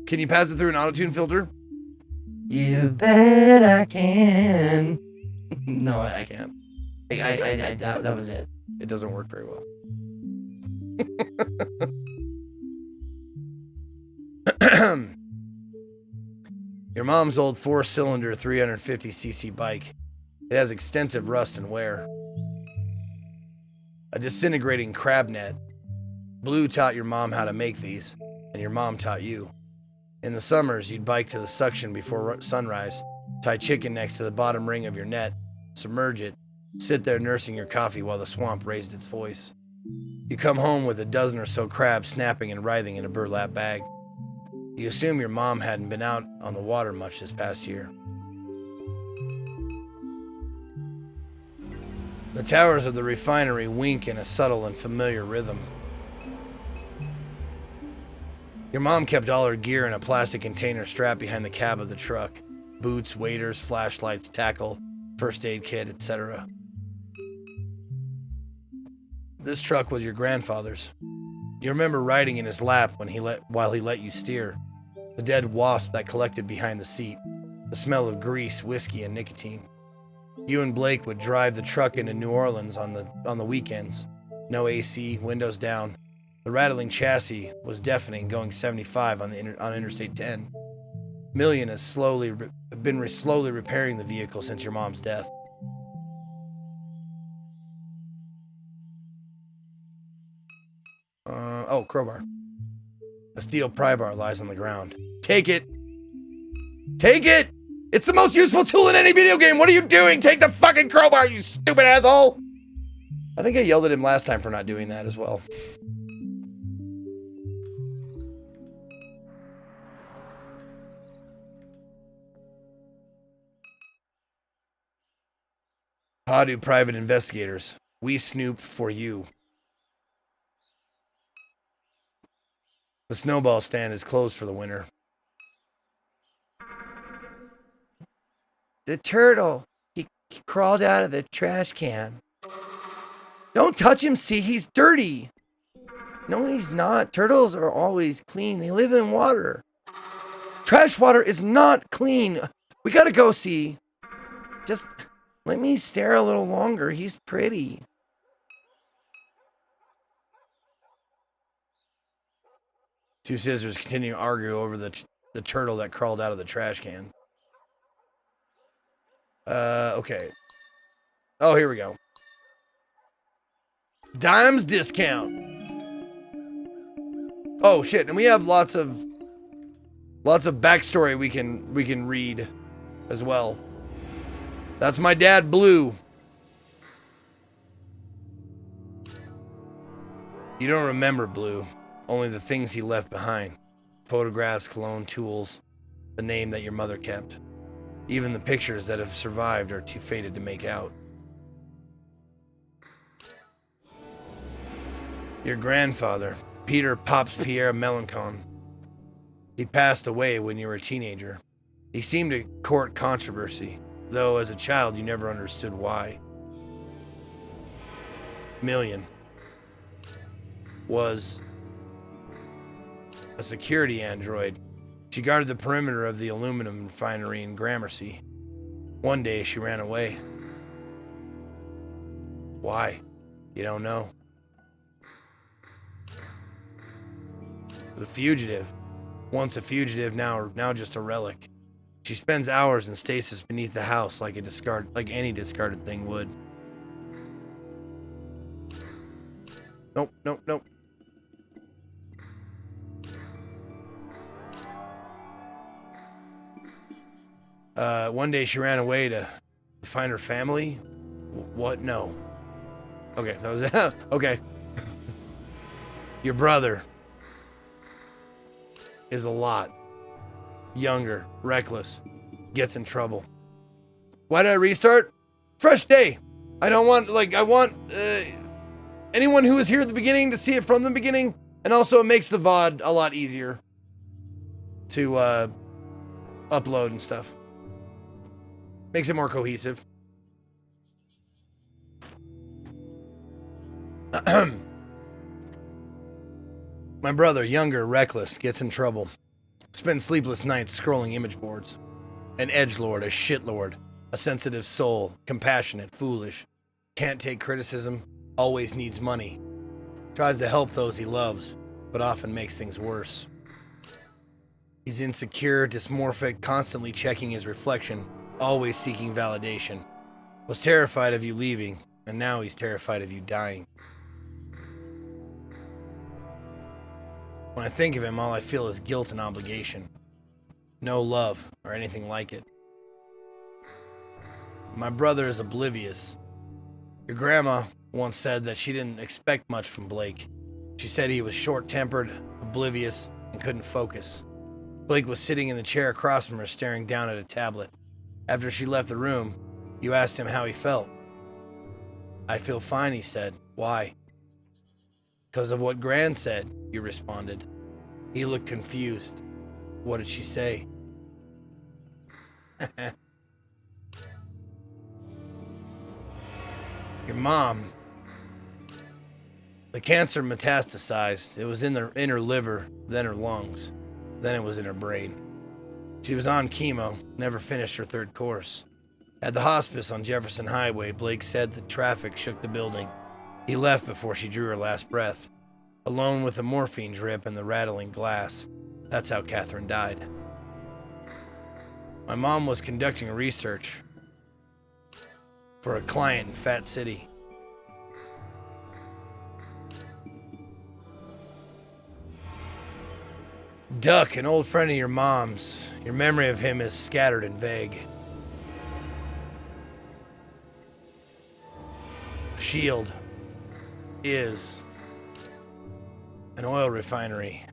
Can you pass it through an auto-tune filter? You bet I can. No, I can't. That was it. It doesn't work very well. Your mom's old 4-cylinder 350cc bike. It has extensive rust and wear. A disintegrating crab net. Blue taught your mom how to make these, and your mom taught you. In the summers, you'd bike to the suction before sunrise, tie chicken next to the bottom ring of your net, submerge it, sit there nursing your coffee while the swamp raised its voice. You come home with a dozen or so crabs snapping and writhing in a burlap bag. You assume your mom hadn't been out on the water much this past year. The towers of the refinery wink in a subtle and familiar rhythm. Your mom kept all her gear in a plastic container strapped behind the cab of the truck. Boots, waders, flashlights, tackle, first aid kit, etc. This truck was your grandfather's. You remember riding in his lap while he let you steer. The dead wasp that collected behind the seat. The smell of grease, whiskey, and nicotine. You and Blake would drive the truck into New Orleans on the weekends. No AC, windows down. The rattling chassis was deafening, going 75 on Interstate 10. Million has been slowly repairing the vehicle since your mom's death. Crowbar. A steel pry bar lies on the ground. Take it! Take it! It's the most useful tool in any video game! What are you doing? Take the fucking crowbar, you stupid asshole! I think I yelled at him last time for not doing that as well. How do private investigators? We snoop for you. The snowball stand is closed for the winter. The turtle. He crawled out of the trash can. Don't touch him, see? He's dirty. No, he's not. Turtles are always clean. They live in water. Trash water is not clean. We gotta go, see. Just let me stare a little longer. He's pretty. Two sisters continue to argue over the turtle that crawled out of the trash can. Okay. Oh, here we go. Dimes discount. Oh shit, and we have lots of backstory we can read as well. That's my dad, Blue. You don't remember Blue. Only the things he left behind. Photographs, cologne, tools, the name that your mother kept. Even the pictures that have survived are too faded to make out. Your grandfather, Peter Pops Pierre Melancon. He passed away when you were a teenager. He seemed to court controversy, though as a child you never understood why. Million was a security android. She guarded the perimeter of the aluminum refinery in Gramercy. One day she ran away. Why? You don't know. The fugitive. Once a fugitive, now just a relic. She spends hours in stasis beneath the house like any discarded thing would. Nope. One day she ran away to find her family. What? No. Okay, that was it. Okay. Your brother is a lot younger, reckless, gets in trouble. Why did I restart? Fresh day. I want anyone who was here at the beginning to see it from the beginning, and also it makes the VOD a lot easier to upload and stuff. Makes it more cohesive. My brother, younger, reckless, gets in trouble. Spends sleepless nights scrolling image boards. An edgelord, a shitlord, a sensitive soul, compassionate, foolish. Can't take criticism, always needs money. Tries to help those he loves, but often makes things worse. He's insecure, dysmorphic, constantly checking his reflection, always seeking validation. Was terrified of you leaving, and now he's terrified of you dying. When I think of him, all I feel is guilt and obligation. No love, or anything like it. My brother is oblivious. Your grandma once said that she didn't expect much from Blake. She said he was short-tempered, oblivious, and couldn't focus. Blake was sitting in the chair across from her, staring down at a tablet. After she left the room, you asked him how he felt. I feel fine, he said. Why? Because of what Gran said, you responded. He looked confused. What did she say? Your mom. The cancer metastasized. It was in her liver, then her lungs, then it was in her brain. She was on chemo, never finished her third course. At the hospice on Jefferson Highway, Blake said that traffic shook the building. He left before she drew her last breath, alone with the morphine drip and the rattling glass. That's how Catherine died. My mom was conducting research for a client in Fat City. Duck, an old friend of your mom's. Your memory of him is scattered and vague. Shield is an oil refinery.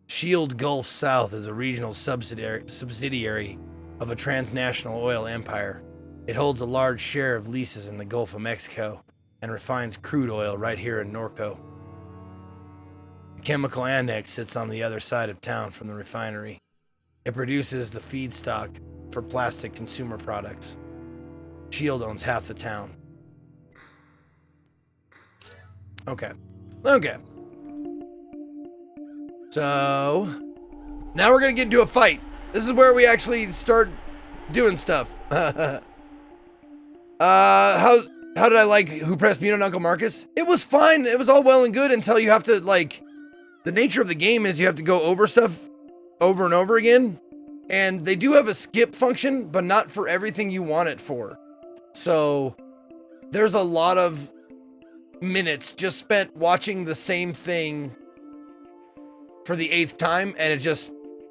Shield Gulf South is a regional subsidiary of a transnational oil empire. It holds a large share of leases in the Gulf of Mexico and refines crude oil right here in Norco. The chemical annex sits on the other side of town from the refinery. It produces the feedstock for plastic consumer products. Shield owns half the town. Okay. So, now we're gonna get into a fight. This is where we actually start doing stuff. How did I like Who Pressed Mute on Uncle Marcus? It was fine. It was all well and good until you have to, like, the nature of the game is you have to go over stuff over and over again. And they do have a skip function, but not for everything you want it for. So, there's a lot of minutes just spent watching the same thing for the 8th time, and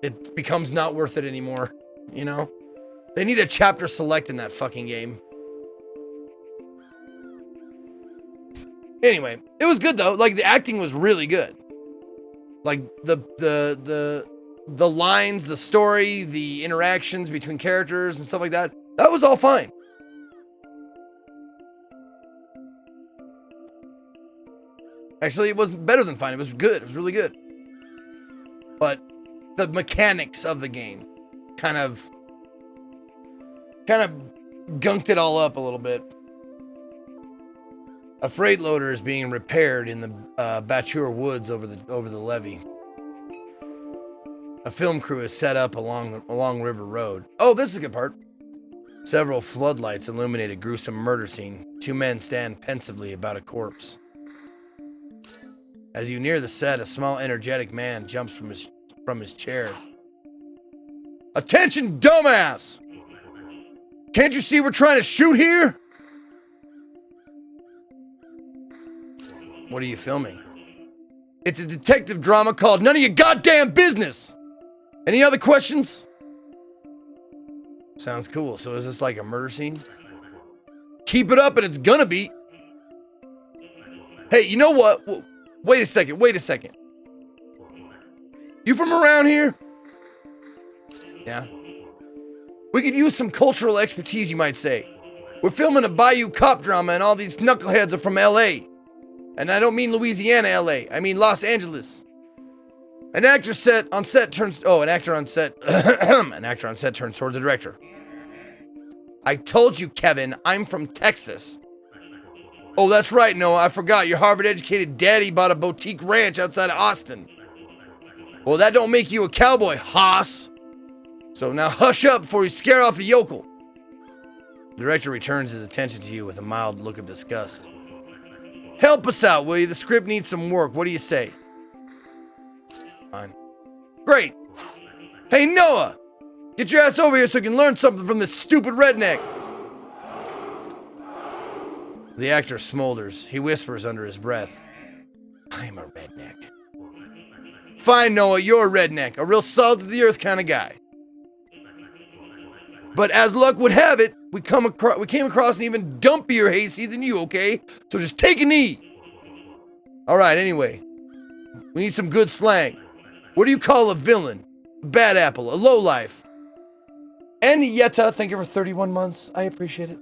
it becomes not worth it anymore, you know? They need a chapter select in that fucking game. Anyway, it was good though. Like, the acting was really good. Like, the the lines, the story, the interactions between characters and stuff like that, that was all fine. Actually, it wasn't better than fine. It was good. It was really good. But the mechanics of the game kind of gunked it all up a little bit. A freight loader is being repaired in the Batur Woods over the levee. A film crew is set up along River Road. Oh, this is a good part. Several floodlights illuminate a gruesome murder scene. Two men stand pensively about a corpse. As you near the set, a small, energetic man jumps from his chair. Attention, dumbass! Can't you see we're trying to shoot here? What are you filming? It's a detective drama called None of Your Goddamn Business! Any other questions? Sounds cool. So is this like a murder scene? Keep it up and it's gonna be. Hey, you know what? Wait a second. You from around here? Yeah. We could use some cultural expertise, you might say. We're filming a Bayou cop drama and all these knuckleheads are from LA. And I don't mean Louisiana, LA. I mean Los Angeles. An actor on set turns toward the director. I told you, Kevin, I'm from Texas. Oh, that's right, Noah. I forgot. Your Harvard-educated daddy bought a boutique ranch outside of Austin. Well, that don't make you a cowboy, hoss. So now hush up before you scare off the yokel. The director returns his attention to you with a mild look of disgust. Help us out, will you? The script needs some work. What do you say? Fine. Great. Hey, Noah! Get your ass over here so you can learn something from this stupid redneck. The actor smolders. He whispers under his breath. I'm a redneck. Fine, Noah, you're a redneck. A real salt-of-the-earth kind of guy. But as luck would have it, we came across an even dumpier hayseed than you, okay? So just take a knee. Alright, anyway. We need some good slang. What do you call a villain? A bad apple, a lowlife. And Yetta, thank you for 31 months. I appreciate it.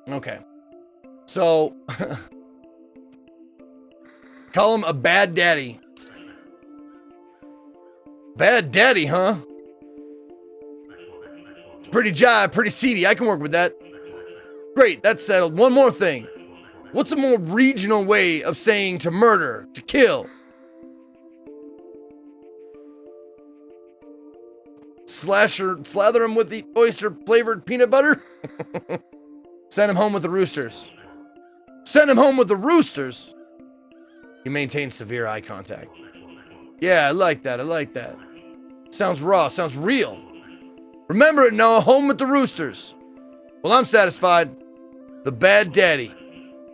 Okay. So, call him a bad daddy. Bad daddy, huh? It's pretty jive, pretty seedy. I can work with that. Great, that's settled. One more thing. What's a more regional way of saying to murder, to kill? Slather him with the oyster-flavored peanut butter? Send him home with the roosters. Send him home with the roosters? He maintains severe eye contact. Yeah, I like that. Sounds raw, sounds real. Remember it, Noah, home with the roosters. Well, I'm satisfied. The bad daddy.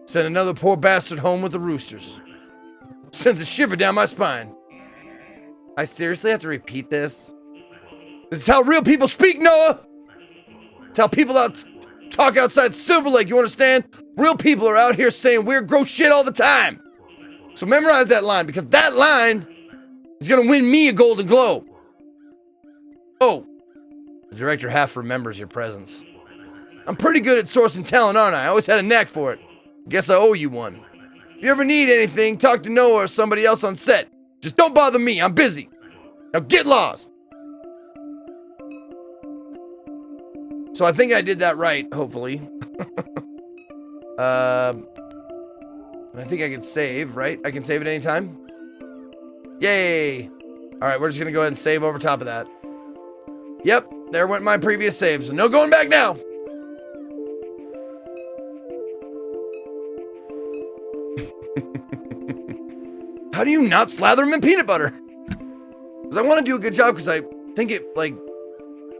Send another poor bastard home with the roosters. Sends a shiver down my spine. I seriously have to repeat this? This is how real people speak, Noah! It's how people talk outside Silver Lake, you understand? Real people are out here saying weird, gross shit all the time. So memorize that line, because that line is gonna win me a Golden Globe. Oh, the director half remembers your presence. I'm pretty good at sourcing talent, aren't I? I always had a knack for it. Guess I owe you one. If you ever need anything, talk to Noah or somebody else on set. Just don't bother me, I'm busy. Now get lost. So I think I did that right, hopefully. I think I can save, right? I can save at any time? Yay! Alright, we're just gonna go ahead and save over top of that. Yep, there went my previous save, so no going back now! How do you not slather them in peanut butter? Because I want to do a good job because I think it,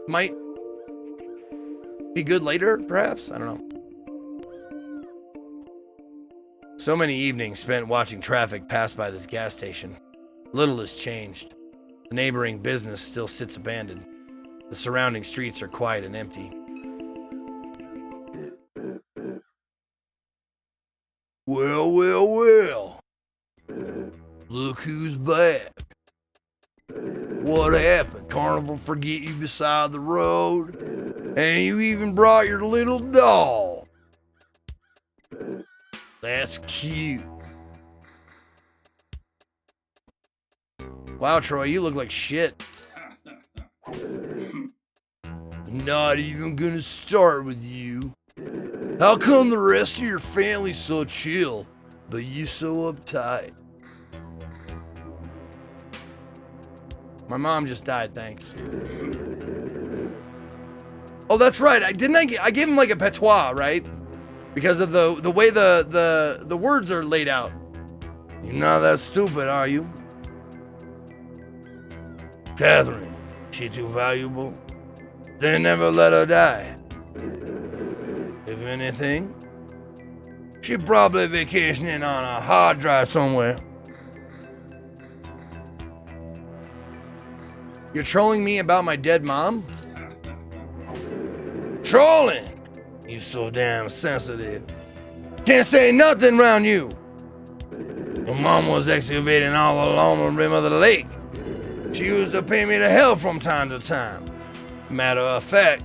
might be good later, perhaps? I don't know. So many evenings spent watching traffic pass by this gas station. Little has changed. The neighboring business still sits abandoned. The surrounding streets are quiet and empty. Well. look who's back. What happened? Carnival forget you beside the road? And you even brought your little doll. That's cute. Wow, Troy, you look like shit. Not even gonna start with you. How come the rest of your family's so chill, but you so uptight? My mom just died, thanks. Oh, that's right. I gave him like a patois, right? Because of the way the words are laid out. You're not that stupid, are you? Catherine, she too valuable? Then never let her die. If anything, she probably vacationing on a hard drive somewhere. You're trolling me about my dead mom? Trolling? You so damn sensitive. Can't say nothing around you. Your mom was excavating all along the rim of the lake. She used to pay me to hell from time to time. Matter of fact,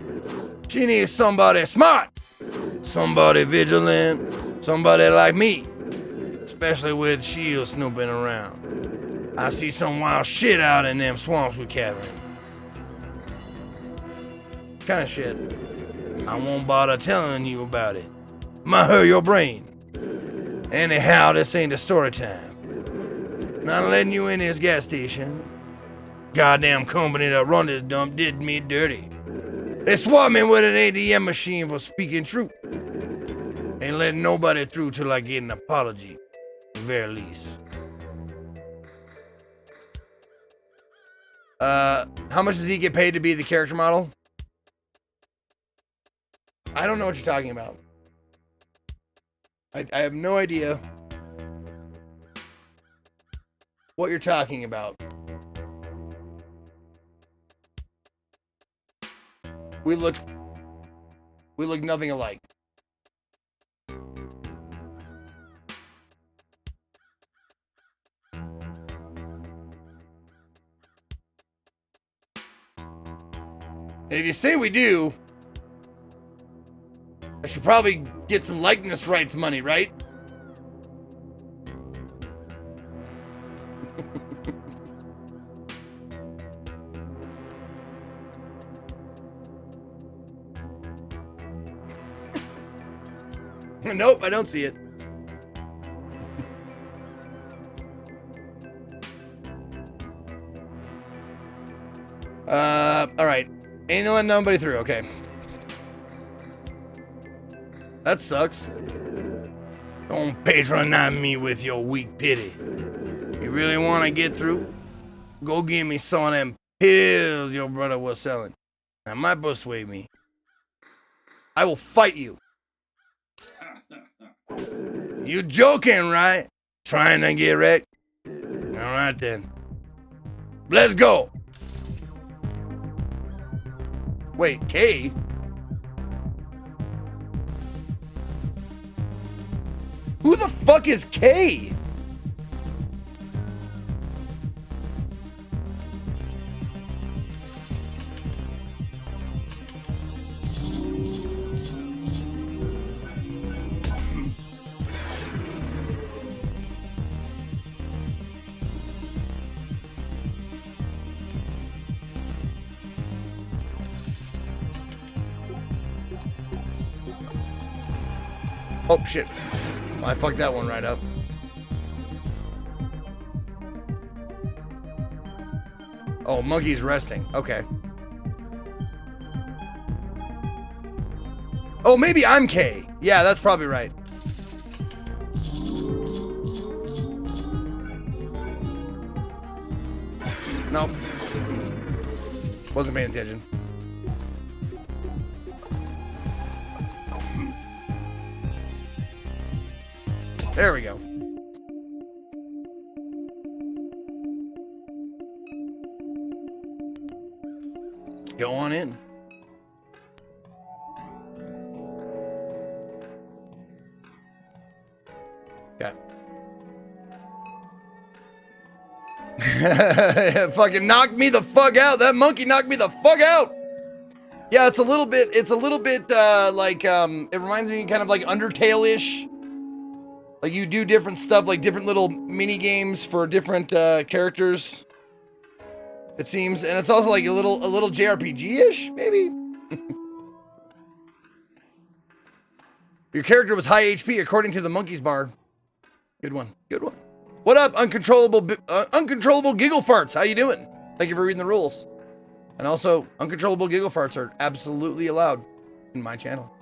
she needs somebody smart, somebody vigilant, somebody like me, especially with Shield snooping around. I see some wild shit out in them swamps with Catherine. Kind of shit. I won't bother telling you about it. Might hurt your brain. Anyhow, this ain't the story time. Not letting you in this gas station. Goddamn company that run this dump did me dirty. They swapped me with an ATM machine for speaking truth. Ain't letting nobody through till I get an apology. At the very least. How much does he get paid to be the character model? I don't know what you're talking about. I have no idea what you're talking about. We look nothing alike. And if you say we do, I should probably get some likeness rights money, right? Nope, I don't see it. All right. Ain't letting nobody through. Okay. That sucks. Don't patronize me with your weak pity. You really want to get through? Go give me some of them pills your brother was selling. That might persuade me. I will fight you. You joking, right? Trying to get wrecked? Alright then. Let's go! Wait, Kay? Who the fuck is Kay? Oh shit. I fucked that one right up. Oh, monkey's resting. Okay. Oh, maybe I'm K. Yeah, that's probably right. Nope. Wasn't paying attention. There we go. Go on in. Okay. Fucking knocked me the fuck out. That monkey knocked me the fuck out. Yeah, it's a little bit like, it reminds me kind of like Undertale-ish. Like you do different stuff, like different little mini games for different characters. It seems, and it's also like a little JRPG-ish, maybe. Your character was high HP according to the monkey's bar. Good one, good one. What up, uncontrollable giggle farts? How you doing? Thank you for reading the rules. And also, uncontrollable giggle farts are absolutely allowed in my channel.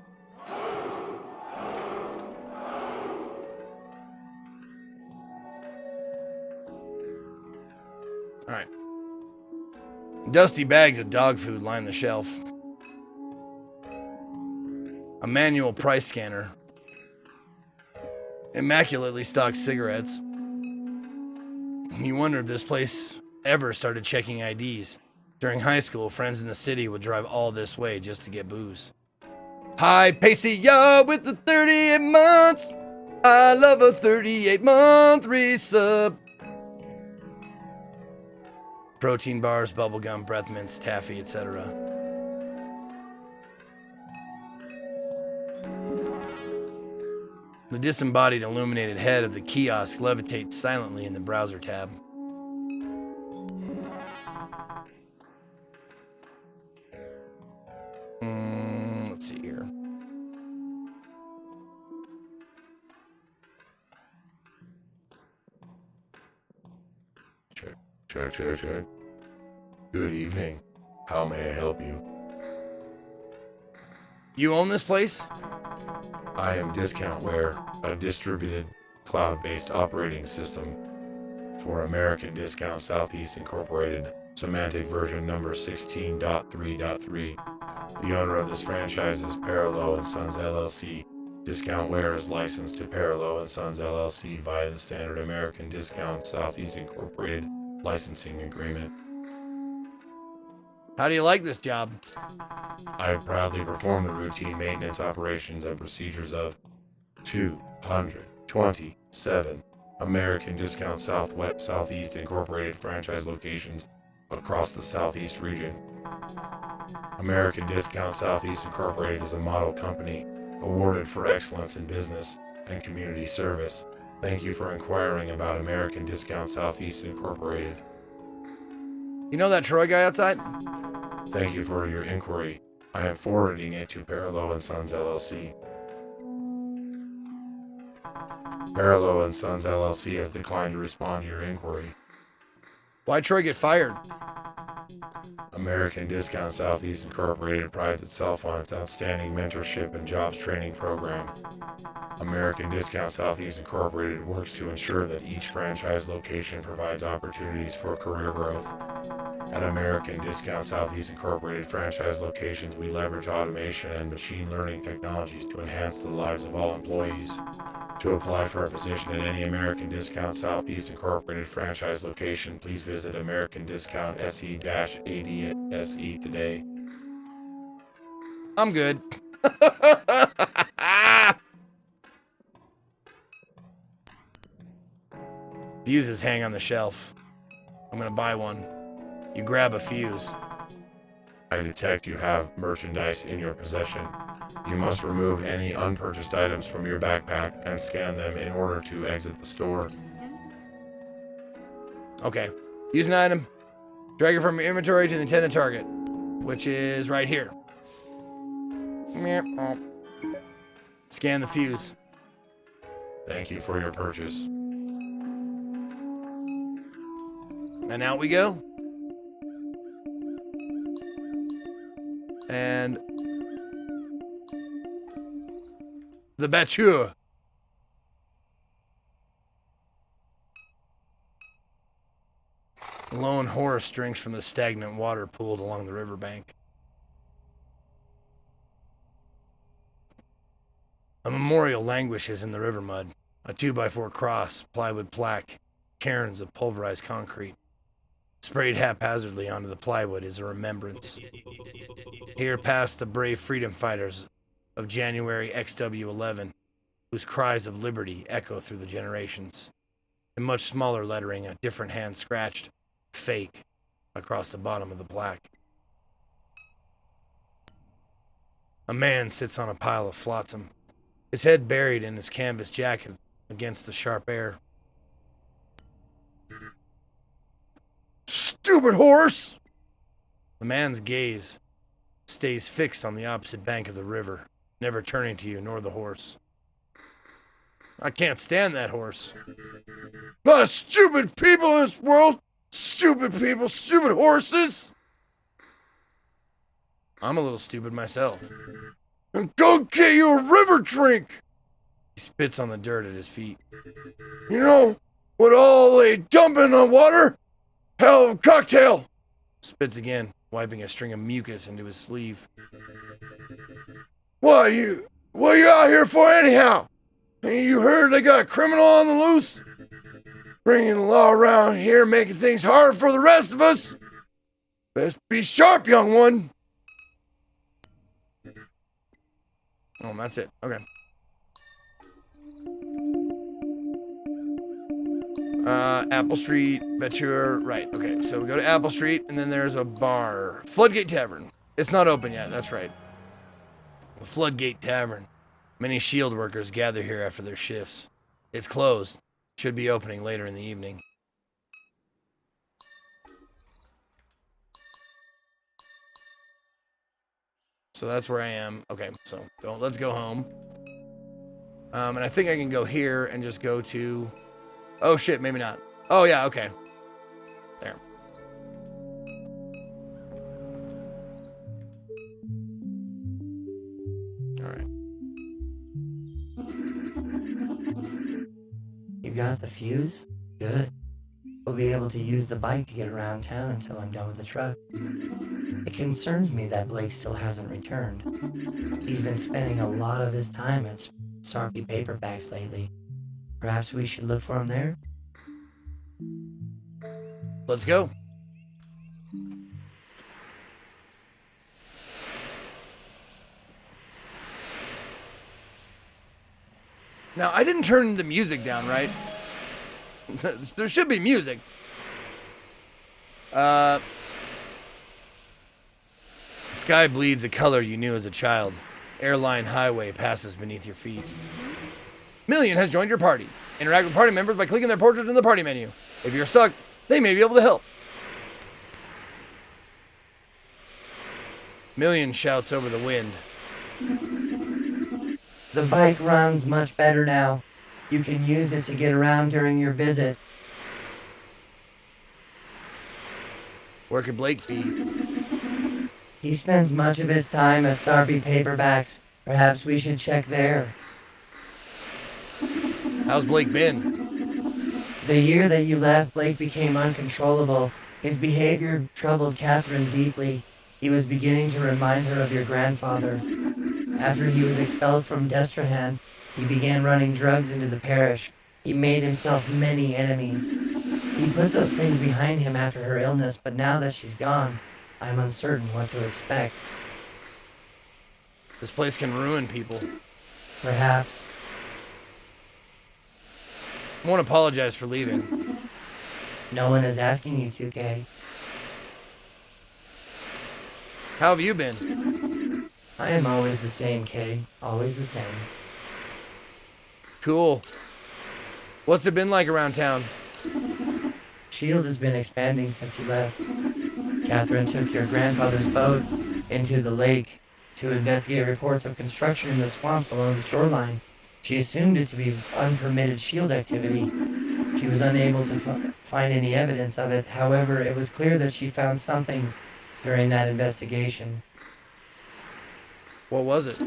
All right. Dusty bags of dog food line the shelf. A manual price scanner. Immaculately stocked cigarettes. You wonder if this place ever started checking IDs. During high school, friends in the city would drive all this way just to get booze. Hi, Pacey, yo, with the 38 months. I love a 38-month resub. Protein bars, bubblegum, breath mints, taffy, etc. The disembodied illuminated head of the kiosk levitates silently in the browser tab. Let's see here. Check. Good evening. How may I help you? You own this place? I am Discountware, a distributed cloud-based operating system for American Discount Southeast Incorporated, semantic version number 16.3.3. The owner of this franchise is Parallel and Sons LLC. Discountware is licensed to Parallel and Sons LLC via the standard American Discount Southeast Incorporated licensing agreement. How do you like this job? I proudly perform the routine maintenance operations and procedures of 227 American Discount Southeast Incorporated franchise locations across the Southeast region. American Discount Southeast Incorporated is a model company awarded for excellence in business and community service. Thank you for inquiring about American Discount Southeast Incorporated. You know that Troy guy outside? Thank you for your inquiry. I am forwarding it to Parallel and Sons LLC. Parallel and Sons LLC has declined to respond to your inquiry. Why'd Troy get fired? American Discount Southeast Incorporated prides itself on its outstanding mentorship and jobs training program. American Discount Southeast Incorporated works to ensure that each franchise location provides opportunities for career growth. At American Discount Southeast Incorporated franchise locations, we leverage automation and machine learning technologies to enhance the lives of all employees. To apply for a position at any American Discount Southeast Incorporated franchise location, please visit American Discount SE-ADSE today. I'm good. Fuses hang on the shelf. I'm gonna buy one. You grab a fuse. I detect you have merchandise in your possession. You must remove any unpurchased items from your backpack and scan them in order to exit the store. Okay. Use an item. Drag it from your inventory to the intended target, which is right here. Scan the fuse. Thank you for your purchase. And out we go. And the batture. A lone horse drinks from the stagnant water pooled along the riverbank. A memorial languishes in the river mud. A 2x4 cross, plywood plaque, cairns of pulverized concrete. Sprayed haphazardly onto the plywood is a remembrance. Here pass the brave freedom fighters of January XW11, whose cries of liberty echo through the generations. In much smaller lettering, a different hand scratched fake across the bottom of the plaque. A man sits on a pile of flotsam, his head buried in his canvas jacket against the sharp air. Stupid horse! The man's gaze stays fixed on the opposite bank of the river, never turning to you nor the horse. I can't stand that horse. A lot of stupid people in this world. Stupid people, stupid horses. I'm a little stupid myself. And go get you a river drink. He spits on the dirt at his feet. You know what all they dump in the water? Hell of a cocktail. Spits again, wiping a string of mucus into his sleeve. What you out here for anyhow? Ain't you heard they got a criminal on the loose? Bringing the law around here, making things hard for the rest of us. Best be sharp, young one. Oh, that's it. Okay. Apple Street, Betur, right. Okay, so we go to Apple Street, and then there's a bar. Floodgate Tavern. It's not open yet, that's right. The Floodgate Tavern. Many shield workers gather here after their shifts. It's closed. Should be opening later in the evening. So that's where I am. Okay, so let's go home. And I think I can go here and just go to... Oh shit, maybe not. Oh yeah, okay. There. Alright. You got the fuse? Good. We'll be able to use the bike to get around town until I'm done with the truck. It concerns me that Blake still hasn't returned. He's been spending a lot of his time at Sarpy Paperbacks lately. Perhaps we should look for him there? Let's go. Now, I didn't turn the music down, right? There should be music. The sky bleeds a color you knew as a child. Airline highway passes beneath your feet. Million has joined your party. Interact with party members by clicking their portrait in the party menu. If you're stuck, they may be able to help. Million shouts over the wind. The bike runs much better now. You can use it to get around during your visit. Where could Blake be? He spends much of his time at Sarpy Paperbacks. Perhaps we should check there. How's Blake been? The year that you left, Blake became uncontrollable. His behavior troubled Catherine deeply. He was beginning to remind her of your grandfather. After he was expelled from Destrahan, he began running drugs into the parish. He made himself many enemies. He put those things behind him after her illness, but now that she's gone, I'm uncertain what to expect. This place can ruin people. Perhaps. I won't apologize for leaving. No one is asking you to, Kay. How have you been? I am always the same, Kay. Always the same. Cool. What's it been like around town? S.H.I.E.L.D. has been expanding since you left. Catherine took your grandfather's boat into the lake to investigate reports of construction in the swamps along the shoreline. She assumed it to be unpermitted S.H.I.E.L.D. activity. She was unable to find any evidence of it. However, it was clear that she found something during that investigation. What was it?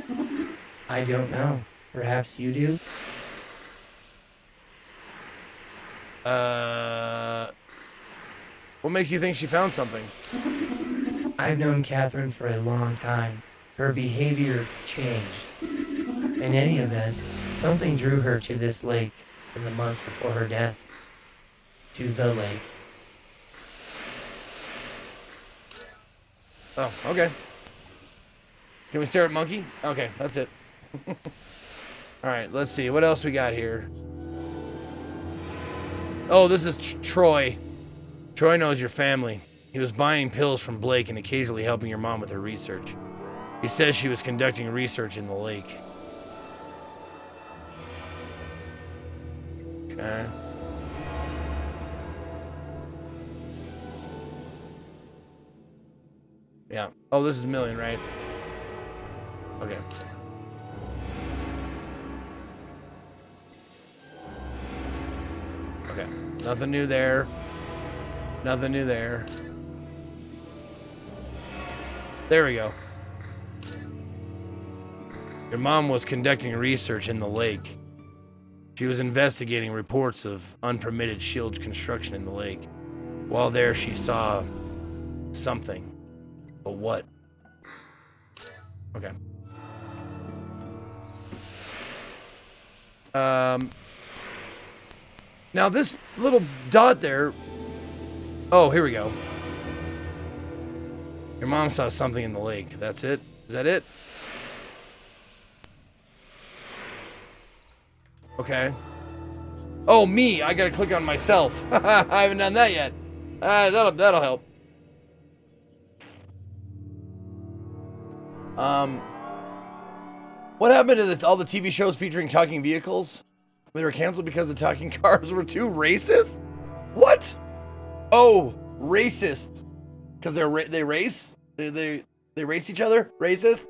I don't know. Perhaps you do? What makes you think she found something? I've known Catherine for a long time. Her behavior changed. In any event, something drew her to this lake in the months before her death. To the lake. Oh, okay. Can we stare at Monkey? Okay, that's it. Alright, let's see. What else we got here? Oh, this is Troy. Troy knows your family. He was buying pills from Blake and occasionally helping your mom with her research. He says she was conducting research in the lake. Okay. Yeah. Oh, this is a million, right? Okay. Okay. Nothing new there. Nothing new there. There we go. Your mom was conducting research in the lake. She was investigating reports of unpermitted shield construction in the lake. While there, she saw something. But what? Okay. Now this little dot there. Oh, here we go. Your mom saw something in the lake. That's it? Is that it? Okay. Oh, me. I gotta click on myself. I haven't done that yet. That'll help. What happened to all the TV shows featuring talking vehicles? They were canceled because the talking cars were too racist? What? Oh, racist. Because they race? They race each other? Racist?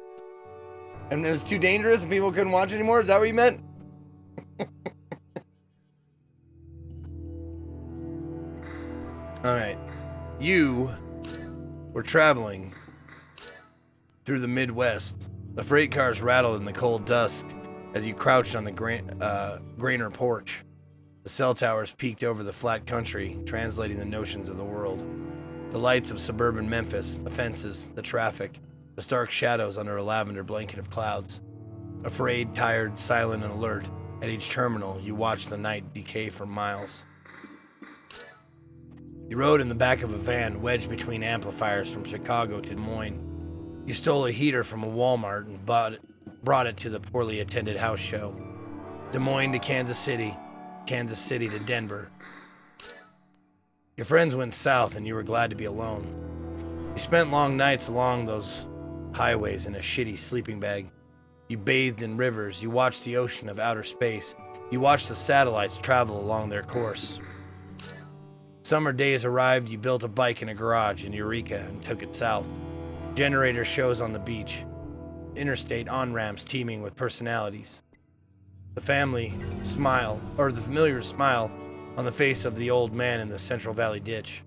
And it was too dangerous and people couldn't watch anymore? Is that what you meant? Alright. You were traveling through the Midwest. The freight cars rattled in the cold dusk as you crouched on the grainer porch. The cell towers peeked over the flat country, translating the notions of the world. The lights of suburban Memphis, the fences, the traffic, the stark shadows under a lavender blanket of clouds. Afraid, tired, silent, and alert, at each terminal you watched the night decay for miles. You rode in the back of a van wedged between amplifiers from Chicago to Des Moines. You stole a heater from a Walmart and brought it to the poorly attended house show. Des Moines to Kansas City to Denver. Your friends went south and you were glad to be alone. You spent long nights along those highways in a shitty sleeping bag. You bathed in rivers, you watched the ocean of outer space. You watched the satellites travel along their course. Summer days arrived, you built a bike in a garage in Eureka and took it south. Generator shows on the beach. Interstate on-ramps teeming with personalities. The familiar smile on the face of the old man in the Central Valley ditch.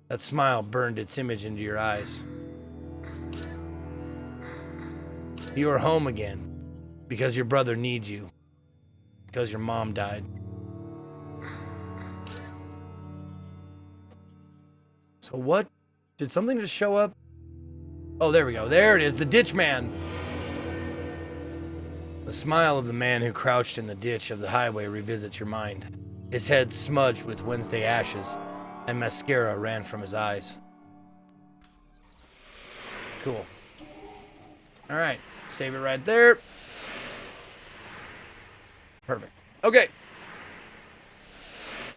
That smile burned its image into your eyes. You are home again because your brother needs you. Because your mom died. So what? Did something just show up? Oh, there we go. There it is. The ditch man. The smile of the man who crouched in the ditch of the highway revisits your mind. His head smudged with Wednesday ashes, and mascara ran from his eyes. Cool. All right. Save it right there. Perfect. Okay.